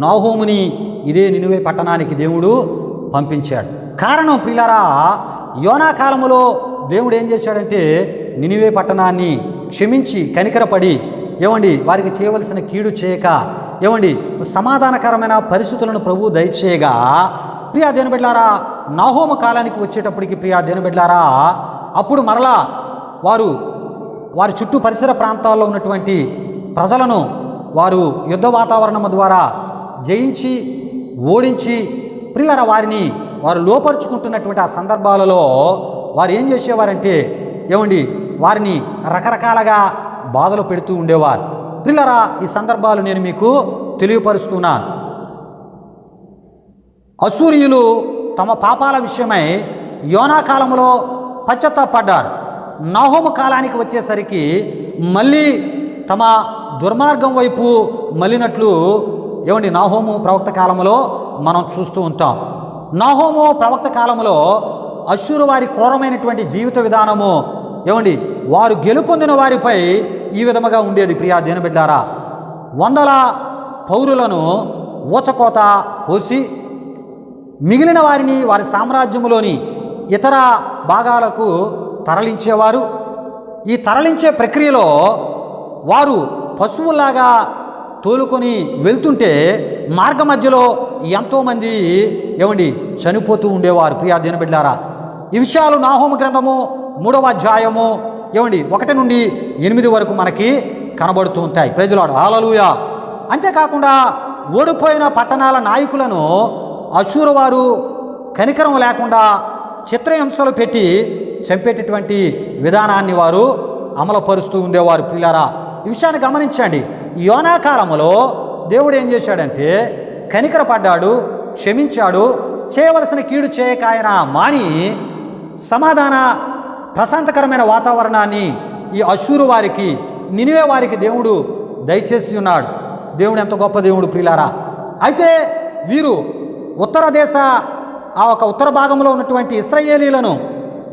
[SPEAKER 1] నాహోముని ఇదే నినివే పట్టణానికి దేవుడు పంపించాడు. కారణం ప్రియులారా, యోనా కాలములో దేవుడు ఏం చేశాడంటే నినివే పట్టణాన్ని క్షమించి కనికరపడి వారికి చేయవలసిన కీడు చేయక సమాధానకరమైన పరిస్థితులను ప్రభు దయచేయగా, ప్రియా దేవుని బిడ్డలారా, నాహోము కాలానికి వచ్చేటప్పటికి ప్రియా దేవుని బిడ్డలారా, అప్పుడు మరలా వారి చుట్టూ పరిసర ప్రాంతాల్లో ఉన్నటువంటి ప్రజలను వారు యుద్ధ వాతావరణం ద్వారా జయించి ఓడించి ప్రియులారా వారు లోపరుచుకుంటున్నటువంటి ఆ సందర్భాలలో వారు ఏం చేసేవారంటే వారిని రకరకాలుగా బాధలు పెడుతూ ఉండేవారు. ప్రియులారా, ఈ సందర్భాలు నేను మీకు తెలియపరుస్తున్నాను. అశూరియులు తమ పాపాల విషయమై యోనా కాలంలో పశ్చాత్తాపడ్డారు. నాహోము కాలానికి వచ్చేసరికి మళ్ళీ తమ దుర్మార్గం వైపు మళ్ళినట్లు నాహోము ప్రవక్త కాలంలో మనం చూస్తూ ఉంటాం. నాహోము ప్రవక్త కాలంలో అశూరు వారి క్రూరమైనటువంటి జీవిత విధానము వారు గెలుపొందిన వారిపై ఈ విధముగా ఉండేది. ప్రియా దేవుని బిడ్డలారా, 100 పౌరులను ఊచకోత కోసి మిగిలిన వారిని వారి సామ్రాజ్యంలోని ఇతర భాగాలకు తరలించేవారు. ఈ తరలించే ప్రక్రియలో వారు పశువులాగా తోలుకొని వెళ్తుంటే మార్గ మధ్యలో ఎంతోమంది చనిపోతూ ఉండేవారు. ప్రియా దేవుని బిడ్డలారా, ఈ విషయాలు నాహోము గ్రంథము 3వ అధ్యాయము 1 నుండి 8 వరకు మనకి కనబడుతూ ఉంటాయి. ప్రైజ్ లార్డ్, హల్లెలూయా. అంతేకాకుండా ఓడిపోయిన పట్టణాల నాయకులను అశూరు వారు కనికరం లేకుండా చిత్రహింసలు పెట్టి చంపేటటువంటి విధానాన్ని వారు అమలుపరుస్తూ ఉండేవారు. ప్రియులారా, ఈ విషయాన్ని గమనించండి. యోనా కాలంలో దేవుడు ఏం చేశాడంటే కనికరపడ్డాడు, క్షమించాడు, చేయవలసిన కీడు చేయక ఆయన మాని సమాధాన ప్రశాంతకరమైన వాతావరణాన్ని ఈ అశూరు వారికి నినివే వారికి దేవుడు దయచేసి ఉన్నాడు. దేవుడు ఎంత గొప్ప దేవుడు ప్రియులారా. అయితే వీరు ఉత్తర దేశ ఉత్తర భాగంలో ఉన్నటువంటి ఇశ్రాయేలీలను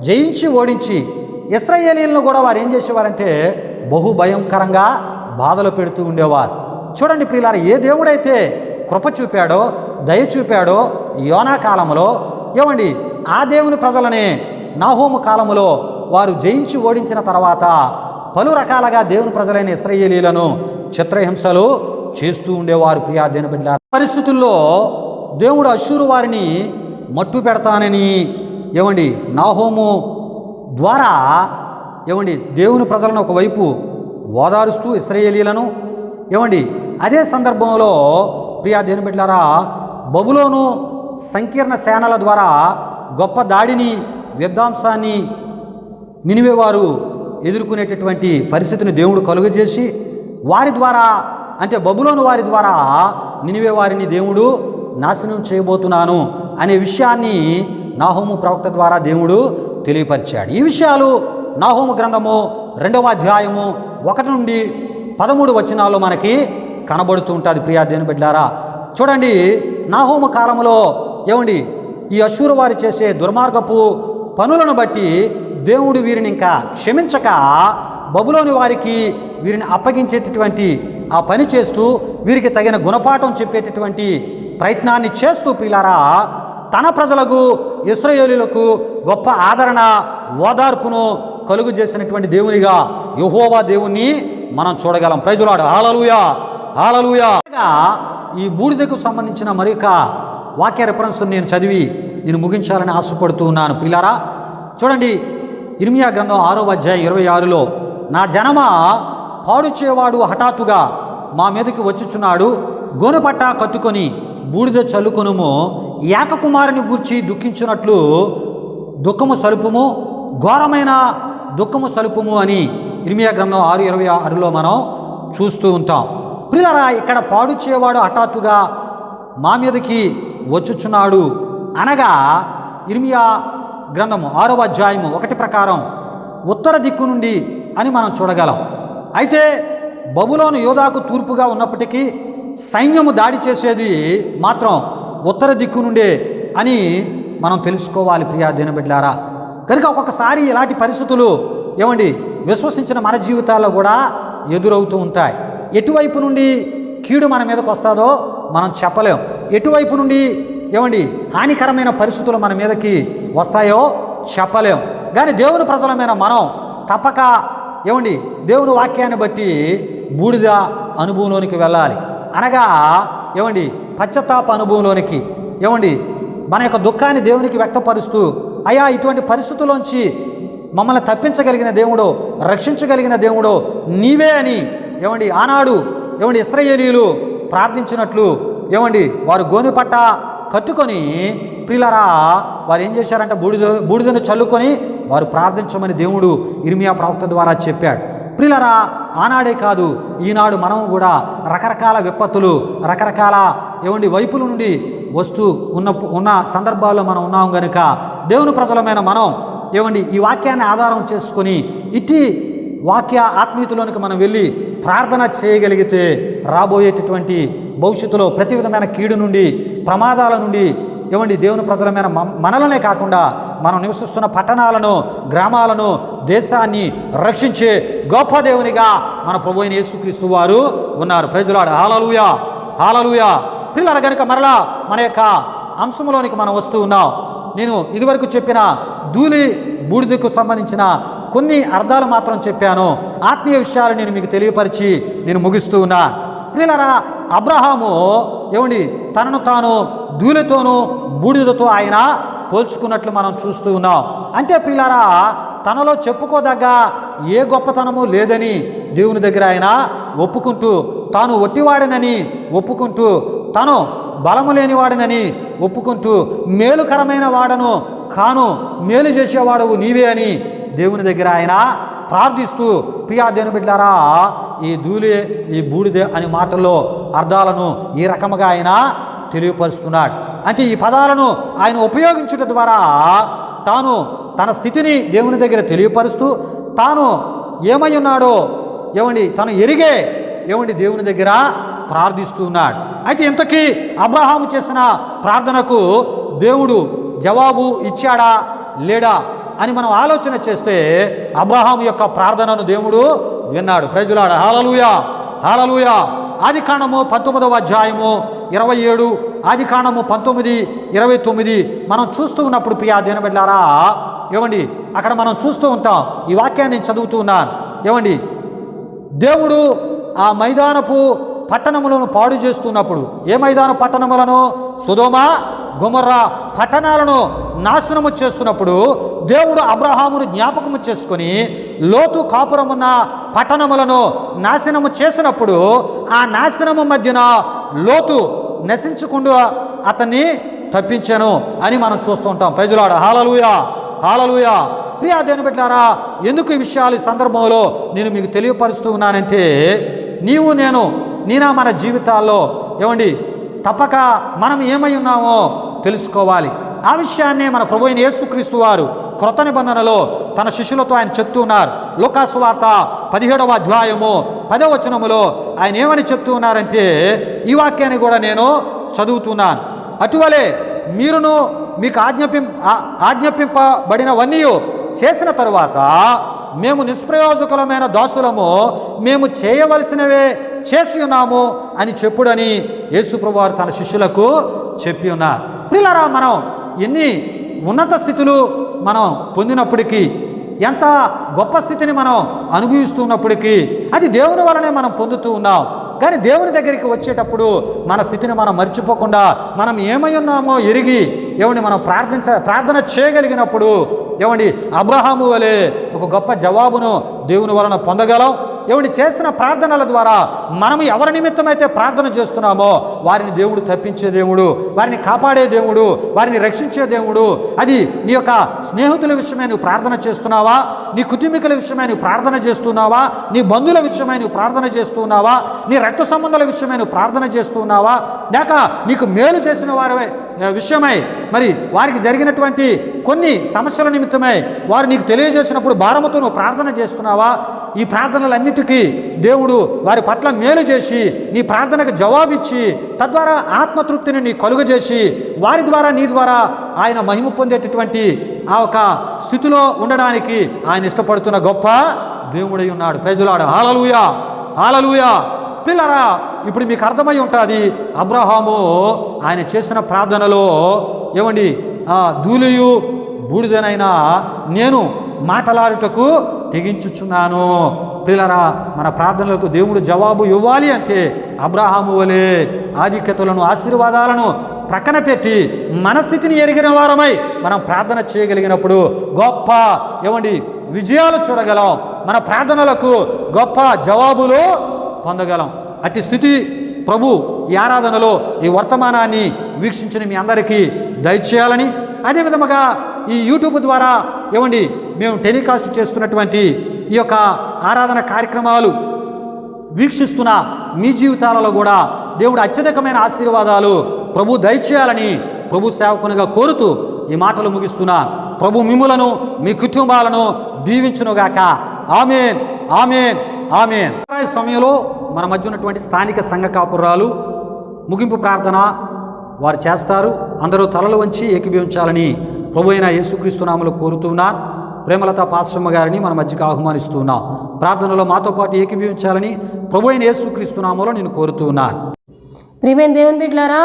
[SPEAKER 1] జయించి ఓడించి ఇశ్రాయేలీలను కూడా వారు ఏం చేసేవారంటే బహు భయంకరంగా బాధలు పెడుతూ ఉండేవారు. చూడండి ప్రియులారా, ఏ దేవుడైతే కృప చూపాడో దయ చూపాడో యోనా కాలంలో ఆ దేవుని ప్రజలనే నాహోము కాలములో వారు జయించి ఓడించిన తర్వాత పలు రకాలుగా దేవుని ప్రజలైన ఇశ్రాయేలీలను చిత్రహింసలు చేస్తూ ఉండేవారు. ప్రియా దేవుని బిడ్డలారా, పరిస్థితుల్లో దేవుడు అశూరు వారిని మట్టు పెడతానని నాహోము ద్వారా దేవుని ప్రజలను ఒకవైపు ఓదారుస్తూ ఇశ్రాయేలీలను అదే సందర్భంలో ప్రియా దేవుని బిడ్డలారా, బబులోను సంకీర్ణ సేనల ద్వారా గొప్ప దాడిని విధ్వంసాన్ని నినివే వారు ఎదుర్కొనేటటువంటి పరిస్థితిని దేవుడు కలుగజేసి వారి ద్వారా బబులోను వారి ద్వారా నినివే వారిని దేవుడు నాశనం చేయబోతున్నాను అనే విషయాన్ని నాహోము ప్రవక్త ద్వారా దేవుడు తెలియపరిచాడు. ఈ విషయాలు నాహోము గ్రంథము 2వ అధ్యాయము 1 నుండి 13 వచనాల్లో మనకి కనబడుతూ ఉంటుంది. ప్రియా దేవుని బిడ్డలారా, చూడండి, నాహోము కాలంలో ఈ అశూరు వారు చేసే దుర్మార్గపు పనులను బట్టి దేవుడు వీరిని ఇంకా క్షమించక బబులోని వారికి వీరిని అప్పగించేటటువంటి ఆ పని చేస్తూ వీరికి తగిన గుణపాఠం చెప్పేటటువంటి ప్రయత్నాన్ని చేస్తూ ప్రియులారా, తన ప్రజలకు ఇశ్రాయేలీయులకు గొప్ప ఆదరణ ఓదార్పును కలుగు చేసినటువంటి దేవునిగా యెహోవా దేవుణ్ణి మనం చూడగలం. ప్రైజ్ లార్డ్, హల్లెలూయా, హల్లెలూయా. ఈ బూడిదకు సంబంధించిన మరొక వాక్య రెఫరెన్స్ నేను చదివి నేను ముగించాలని ఆశపడుతూ ఉన్నాను. ప్రియులారా, చూడండి, ఇర్మియా గ్రంథం 6వ అధ్యాయం 26లో, నా జనమా పాడు చేయవాడు హఠాత్తుగా మా మీదకి వచ్చుచున్నాడు, గోనెపట్ట కట్టుకొని బూడిద చల్లుకొనుము, ఏకకుమారుని గూర్చి దుఃఖించున్నట్లు దుఃఖము సలుపుము, ఘోరమైన దుఃఖము సలుపుము అని ఇర్మియా గ్రంథం 6:26లో మనం చూస్తూ ఉంటాం. ప్రియులారా, ఇక్కడ పాడు చేయవాడు హఠాత్తుగా మా మీదకి వచ్చుచున్నాడు అనగా ఇర్మియా గ్రంథము 6వ అధ్యాయము 1 ప్రకారం ఉత్తర దిక్కు నుండి అని మనం చూడగలం. అయితే బబులోను యోధాకు తూర్పుగా ఉన్నప్పటికీ సైన్యము దాడి చేసేది మాత్రం ఉత్తర దిక్కు నుండే అని మనం తెలుసుకోవాలి ప్రియా దినబిడ్లారా. కనుక ఒక్కొక్కసారి ఇలాంటి పరిస్థితులు విశ్వసించిన మన జీవితాల్లో కూడా ఎదురవుతూ ఉంటాయి. ఎటువైపు నుండి కీడు మన మీదకి వస్తుందో మనం చెప్పలేం. ఎటువైపు నుండి హానికరమైన పరిస్థితులు మన మీదకి వస్తాయో చెప్పలేం. కానీ దేవుని ప్రజలమైన మనం తప్పక దేవుని వాక్యాన్ని బట్టి బూడిద అనుభవంలోనికి వెళ్ళాలి. అనగా పశ్చాత్తాప అనుభవంలోనికి మన యొక్క దుఃఖాన్ని దేవునికి వ్యక్తపరుస్తూ, అయ్యా ఇటువంటి పరిస్థితుల్లోంచి మమ్మల్ని తప్పించగలిగిన దేవుడు, రక్షించగలిగిన దేవుడు నీవే అని ఆనాడు ఇశ్రాయేలీయులు ప్రార్థించినట్లు వారు గోనెపట్ట కట్టుకొని ప్రియులారా వారు ఏం చేశారంటే బూడిదను చల్లుకొని వారు ప్రార్థించమని దేవుడు ఇర్మియా ప్రవక్త ద్వారా చెప్పాడు. ప్రియులారా ఆనాడే కాదు, ఈనాడు మనం కూడా రకరకాల విపత్తులు, రకరకాల వైపుల నుండి వస్తూ ఉన్న సందర్భాల్లో మనం ఉన్నాం కనుక దేవుని ప్రజలమైన మనం ఈ వాక్యాన్ని ఆధారం చేసుకొని ఇట్టి వాక్య ఆత్మీయతలోనికి మనం వెళ్ళి ప్రార్థన చేయగలిగితే రాబోయేటటువంటి భవిష్యత్తులో ప్రతి విధమైన కీడు నుండి, ప్రమాదాల నుండి దేవుని ప్రజలమైన మనలనే కాకుండా మనం నివసిస్తున్న పట్టణాలను, గ్రామాలను, దేశాన్ని రక్షించే గొప్ప దేవునిగా మన ప్రభువైన యేసుక్రీస్తు వారు ఉన్నారు. Praise the Lord. Hallelujah, hallelujah. పిల్లలు కనుక మరలా మన యొక్క అంశంలోనికి మనం వస్తూ ఉన్నాం. నేను ఇదివరకు చెప్పిన ధూళి బూడిదకు సంబంధించిన కొన్ని అర్థాలు మాత్రం చెప్పాను. ఆత్మీయ విషయాలు నేను మీకు తెలియపరిచి నేను ముగిస్తూ ఉన్నా. ప్రియులారా అబ్రహాము తనను తాను ధూళితోనూ బూడిదతో ఆయన పోల్చుకున్నట్లు మనం చూస్తూ ఉన్నాం. అంటే ప్రియులారా తనలో చెప్పుకోదగ్గ ఏ గొప్పతనము లేదని దేవుని దగ్గర ఆయన ఒప్పుకుంటూ, తాను ఒట్టివాడినని ఒప్పుకుంటూ, తాను బలము లేనివాడినని ఒప్పుకుంటూ, మేలుకరమైన వాడను కాను, మేలు చేసేవాడవు నీవే అని దేవుని దగ్గర ఆయన ప్రార్థిస్తూ, ప్రియా దేవుని బిడ్డలారా ఈ ధూళి, ఈ బూడిద అనే మాటల్లో అర్థాలను ఈ రకముగా ఆయన తెలియపరుస్తున్నాడు. అంటే ఈ పదాలను ఆయన ఉపయోగించడం ద్వారా తాను తన స్థితిని దేవుని దగ్గర తెలియపరుస్తూ, తాను ఏమై ఉన్నాడో తను ఎరిగే దేవుని దగ్గర ప్రార్థిస్తున్నాడు. అయితే ఇంతకీ అబ్రహాము చేసిన ప్రార్థనకు దేవుడు జవాబు ఇచ్చాడా లేడా అని మనం ఆలోచన చేస్తే అబ్రహాము యొక్క ప్రార్థనను దేవుడు విన్నాడు. Praise the Lord. Hallelujah, hallelujah. ఆదికాండము 19వ అధ్యాయము 27, ఆదికాండము 19:29 మనం చూస్తూ ఉన్నప్పుడు ప్రియా దేవుని బిడ్డలారా అక్కడ మనం చూస్తూ ఉంటాం. ఈ వాక్యాన్ని నేను చదువుతూ ఉన్నాను. దేవుడు ఆ మైదానపు పట్టణములను పాడు చేస్తున్నప్పుడు, ఏ మైదాన పట్టణములను? సొదొమ గొమొర్రా పట్టణాలను నాశనము చేస్తున్నప్పుడు దేవుడు అబ్రహామును జ్ఞాపకము చేసుకొని లోతు కాపురమున్న పట్టణములను నాశనము చేసినప్పుడు ఆ నాశనము మధ్యన లోతు నశించకుండా అతన్ని తప్పించాను అని మనం చూస్తూ ఉంటాం. Praise the Lord. Hallelujah, hallelujah. ప్రియా దేవుని బిడ్డలారా ఎందుకు ఈ విషయాలు ఈ సందర్భంలో నేను మీకు తెలియపరుస్తూ ఉన్నానంటే, నేనా మన జీవితాల్లో తప్పక మనం ఏమై ఉన్నామో తెలుసుకోవాలి. ఆ విషయాన్నే మన ప్రభువైన యేసుక్రీస్తు వారు క్రొత్త నిబంధనలో తన శిష్యులతో ఆయన చెప్తూ ఉన్నారు. లూకా సువార్త 17వ అధ్యాయము 10వ వచనములో ఆయన ఏమని చెప్తూ ఉన్నారంటే, ఈ వాక్యాన్ని కూడా నేను చదువుతున్నాను. అటువలే మీరును మీకు ఆజ్ఞాపింపబడినవన్నీ చేసిన తరువాత మేము నిష్ప్రయోజకులమైన దాసులము, మేము చేయవలసినవే చేసి ఉన్నాము అని చెప్పుడని యేసుప్రభువు వారు తన శిష్యులకు చెప్పి ఉన్నారు. ప్రియులారా మనం ఎన్ని ఉన్నత స్థితులు మనం పొందినప్పటికీ, ఎంత గొప్ప స్థితిని మనం అనుభవిస్తున్నప్పటికీ అది దేవుని వలనే మనం పొందుతూ ఉన్నాం. కానీ దేవుని దగ్గరికి వచ్చేటప్పుడు మన స్థితిని మనం మర్చిపోకుండా మనం ఏమై ఉన్నామో ఎరిగి మనం ప్రార్థన చేయగలిగినప్పుడు అబ్రహాము వలె ఒక గొప్ప జవాబును దేవుని వలన పొందగలం. చేసిన ప్రార్థనల ద్వారా మనం ఎవరి నిమిత్తమైతే ప్రార్థన చేస్తున్నామో వారిని దేవుడు తప్పించే దేవుడు, వారిని కాపాడే దేవుడు, వారిని రక్షించే దేవుడు. అది నీ యొక్క స్నేహితుల విషయమై నువ్వు ప్రార్థన చేస్తున్నావా? నీ కుటుంబీకుల విషయమై నువ్వు ప్రార్థన చేస్తున్నావా? నీ బంధువుల విషయమై నువ్వు ప్రార్థన చేస్తున్నావా? నీ రక్త సంబంధాల విషయమై నువ్వు ప్రార్థన చేస్తున్నావా? లేక నీకు మేలు చేసిన వారే విషయమై మరి వారికి జరిగినటువంటి కొన్ని సమస్యల నిమిత్తమై వారు నీకు తెలియజేసినప్పుడు భారముతో నువ్వు ప్రార్థన చేస్తున్నావా? ఈ ప్రార్థనలన్నిటికీ దేవుడు వారి పట్ల మేలు చేసి నీ ప్రార్థనకు జవాబిచ్చి తద్వారా ఆత్మతృప్తిని నీ కలుగజేసి వారి ద్వారా నీ ద్వారా ఆయన మహిమ పొందేటటువంటి ఆ ఒక స్థితిలో ఉండడానికి ఆయన ఇష్టపడుతున్న గొప్ప దేవుడై ఉన్నాడు. ప్రైజులాడు. హల్లెలూయా, హల్లెలూయా. పిల్లరా, ఇప్పుడు మీకు అర్థమై ఉంటుంది అబ్రహాము ఆయన చేసిన ప్రార్థనలో ఏమండి, ధూళియు బూడిదనైనా నేను మాటలాడుటకు తెగించుచున్నాను. పిల్లరా, మన ప్రార్థనలకు దేవుడు జవాబు ఇవ్వాలి అంటే అబ్రహాము వలె ఆధిక్యతలను ఆశీర్వాదాలను ప్రక్కన పెట్టి మన స్థితిని ఎరిగిన వారమై మనం ప్రార్థన చేయగలిగినప్పుడు గొప్ప ఏమండి విజయాలు చూడగలం. మన ప్రార్థనలకు గొప్ప జవాబులు పొందగలం. అట్టి స్థితి ప్రభు ఈ ఆరాధనలో ఈ వర్తమానాన్ని వీక్షించిన మీ అందరికీ దయచేయాలని, అదేవిధముగా ఈ యూట్యూబ్ ద్వారా ఏమండి మేము టెలికాస్ట్ చేస్తున్నటువంటి ఈ యొక్క ఆరాధన కార్యక్రమాలు వీక్షిస్తున్న మీ జీవితాలలో కూడా దేవుడు అత్యధికమైన ఆశీర్వాదాలు ప్రభు దయచేయాలని ప్రభు సేవకునిగా కోరుతూ ఈ మాటలు ముగిస్తున్నా. ప్రభు మిమ్ములను మీ కుటుంబాలను దీవించునుగాక. ఆమేన్, ఆమేన్, ఆమేన్. ఈ సమయంలో మన మధ్య ఉన్నటువంటి స్థానిక సంఘ కాపురాలు ముగింపు ప్రార్థన వారు చేస్తారు. అందరూ తలలు వంచి ఏకీభవించాలని ప్రభు అయిన యేసుక్రీస్తు నామములో కోరుతున్నాను. ప్రేమలత పాస్టమ్మ గారిని మన మధ్యకు ఆహ్వానిస్తున్నాం. ప్రార్థనలో మాతో పాటు ఏకీభవించాలని ప్రభు అయిన యేసుక్రీస్తు నామములో నేను కోరుతున్నాను.
[SPEAKER 3] ప్రియమైన దేవుని బిడ్డలారా,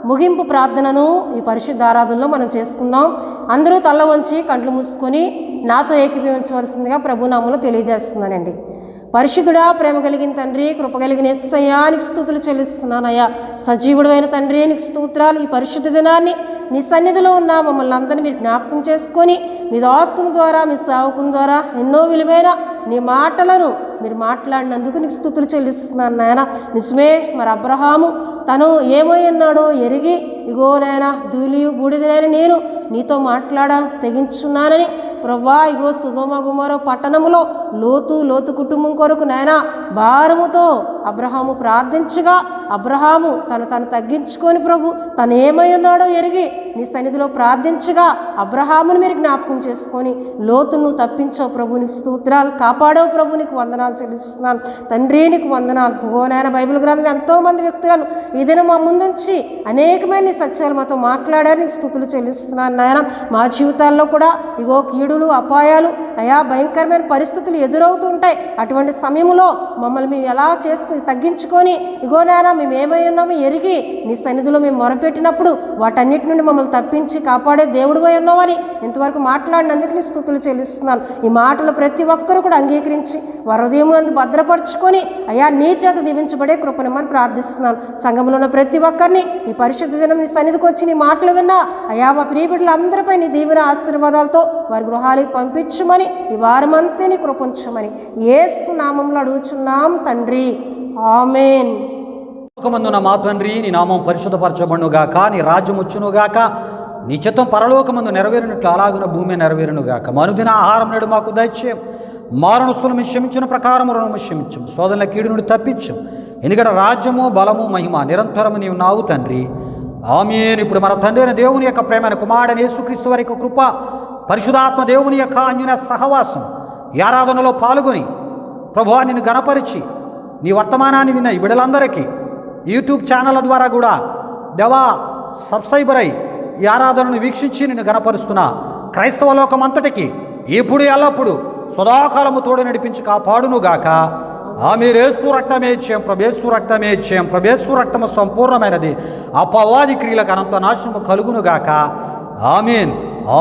[SPEAKER 3] ముగింపు ప్రార్థనను ఈ పరిశుద్ధ ఆరాధనలో మనం చేసుకుందాం. అందరూ తల్ల వంచి కంట్లు మూసుకొని నాతో ఏకీభవించవలసిందిగా ప్రభునామంలో తెలియజేస్తున్నానండి. పరిశుద్ధుడా, ప్రేమ కలిగిన తండ్రి, కృప కలిగిన యేసయ్యా నీకు స్తుతులు చెల్లిస్తున్నానయ్యా. సజీవుడు అయిన తండ్రి నీకు స్తోత్రాలు. ఈ పరిశుద్ధ దినాన్ని నీ సన్నిధిలో ఉన్న మమ్మల్ని అందరినీ మీరు జ్ఞాపకం చేసుకొని మీ దాసుని ద్వారా మీ సేవకుని ద్వారా ఎన్నో విలువైన నీ మాటలను మీరు మాట్లాడినందుకు నీకు స్తుతులు చెల్లిస్తున్నాను నాయన. నిజమే, మరి అబ్రహాము తను ఏమై ఉన్నాడో ఎరిగి ఇగో నాయన ధూళియు బూడిదనైన నేను నీతో తెగించున్నానని ప్రభా, ఇగో సొదొమ గొమొర పట్టణములో లోతు కుటుంబం కొరకు నాయన భారముతో అబ్రహాము ప్రార్థించగా అబ్రహాము తను తగ్గించుకొని ప్రభు తను ఏమై ఉన్నాడో ఎరిగి నీ సన్నిధిలో ప్రార్థించగా అబ్రహామును మీరు జ్ఞాపకం చేసుకొని లోతును తప్పించావు ప్రభు. నీకు స్తోత్రాలు. కాపాడవు ప్రభు. నీకు వందనాలు చెల్లిస్తున్నాను తండ్రి. నీకు వందనాలు. ఓ నాయన బైబిల్ గ్రంథంలో ఎంతోమంది వ్యక్తులను ఈ దినం మా ముందుంచి అనేకమైన సత్యాలు మాతో మాట్లాడారు. నీకు స్తుతులు చెల్లిస్తున్నాను నాయన. మా జీవితాల్లో కూడా ఇగో కీడులు అపాయాలు అయా భయంకరమైన పరిస్థితులు ఎదురవుతుంటాయి. అటువంటి సమయంలో మమ్మల్ని మేము ఎలా చేసుకుని తగ్గించుకొని ఇగో నాయన మేము ఏమై ఉన్నామో ఎరిగి నీ సన్నిధిలో మేము మొరపెట్టినప్పుడు వాటన్నిటి నుండి మమ్మల్ని తప్పించి కాపాడే దేవుడివై ఉన్నామని ఇంతవరకు మాట్లాడినందుకు నీ స్తుతులు చెల్లిస్తున్నాను. ఈ మాటలు ప్రతి ఒక్కరూ కూడా అంగీకరించి వారి హృదయం అందు భద్రపరుచుకొని అయా నీ చేత దీవించబడే కృపణమని ప్రార్థిస్తున్నాను. సంఘంలో ఉన్న ప్రతి ఒక్కరిని ఈ పరిశుద్ధ దినం నీ సన్నిధికి వచ్చి నీ మాటలు విన్నా అయా మా ప్రియ బిడ్డలందరిపై నీ దీవెన ఆశీర్వాదాలతో వారి గృహాలకు పంపించమని ఈ వారమంతా నీ కృపించమని యేసు నామములో అడుగుచున్నాం తండ్రి. ఆమేన్.
[SPEAKER 1] పరలోకమందున్న మా తండ్రి, నీ నామం పరిశుద్ధపరచబడునుగాక, నీ రాజ్యం వచ్చునుగాక, నీ చిత్తం పరలోకమందు నెరవేరినట్లు అలాగున భూమి నెరవేరునుగాక. మనుదిన ఆహారం నేడు మాకు దయచేయం. మారణస్తులు మేము క్షమించిన ప్రకారం రుణము క్షమించం. శోధనల కీడు నుండి తప్పించం. ఎందుకంటే రాజ్యము బలము మహిమ నిరంతరము నీవు నావు తండ్రి. ఆమేన్. ఇప్పుడు మన తండ్రి అయిన దేవుని యొక్క ప్రేమైన కుమారుడైన యేసుక్రీస్తు వారి యొక్క కృప, పరిశుద్ధాత్మ దేవుని యొక్క అన్యోన్య సహవాసం ఈ ఆరాధనలో పాల్గొని ప్రభువా నిన్ను గణపరిచి నీ వర్తమానాన్ని విన్న ఈ బిడ్డలందరికీ యూట్యూబ్ ఛానళ్ళ ద్వారా కూడా దేవా సబ్స్క్రైబర్ అయి ఈ ఆరాధనను వీక్షించి నిన్ను గణపరుస్తున్న క్రైస్తవ లోకం అంతటికి ఇప్పుడు ఎల్లప్పుడు సదాకాలము తోడు నడిపించి కాపాడునుగాక. ఆమేన్. యేసు రక్తమే ఇచ్చాం ప్రభు, యేసు రక్తమే ఇచ్చాం ప్రభు, యేసు రక్తము సంపూర్ణమైనది. అపవాది క్రియలకు అనంత నాశనము కలుగునుగాక. ఆమేన్.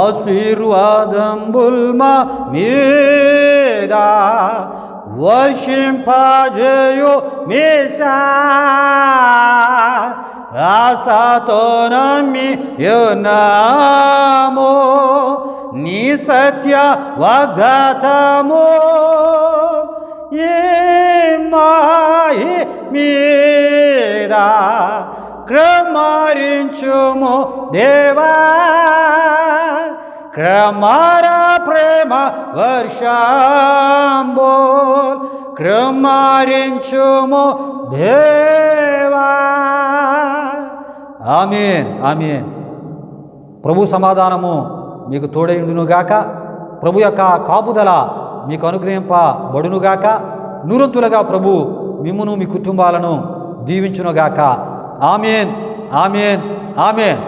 [SPEAKER 1] ఆశీర్వాదంబుల్ మా మీద వర్షింపజేయు మీసా ఆశతో నమ్మియున్నాము నీ సత్య వాగ్దాతము ఏ మాయి మీద క్రమరించుము దేవా, క్రమర ప్రేమ వర్షంబోల్ క్రమరించుము దేవా. ఆమేన్, ఆమేన్. ప్రభు సమాధానము మీకు తోడైండునుగాక. ప్రభు యొక్క కాపుదల మీకు అనుగ్రహింపబడునుగాక. నూరంతులుగా ప్రభు మిమ్మును మీ కుటుంబాలను దీవించునుగాక. ఆమేన్, ఆమేన్, ఆమేన్.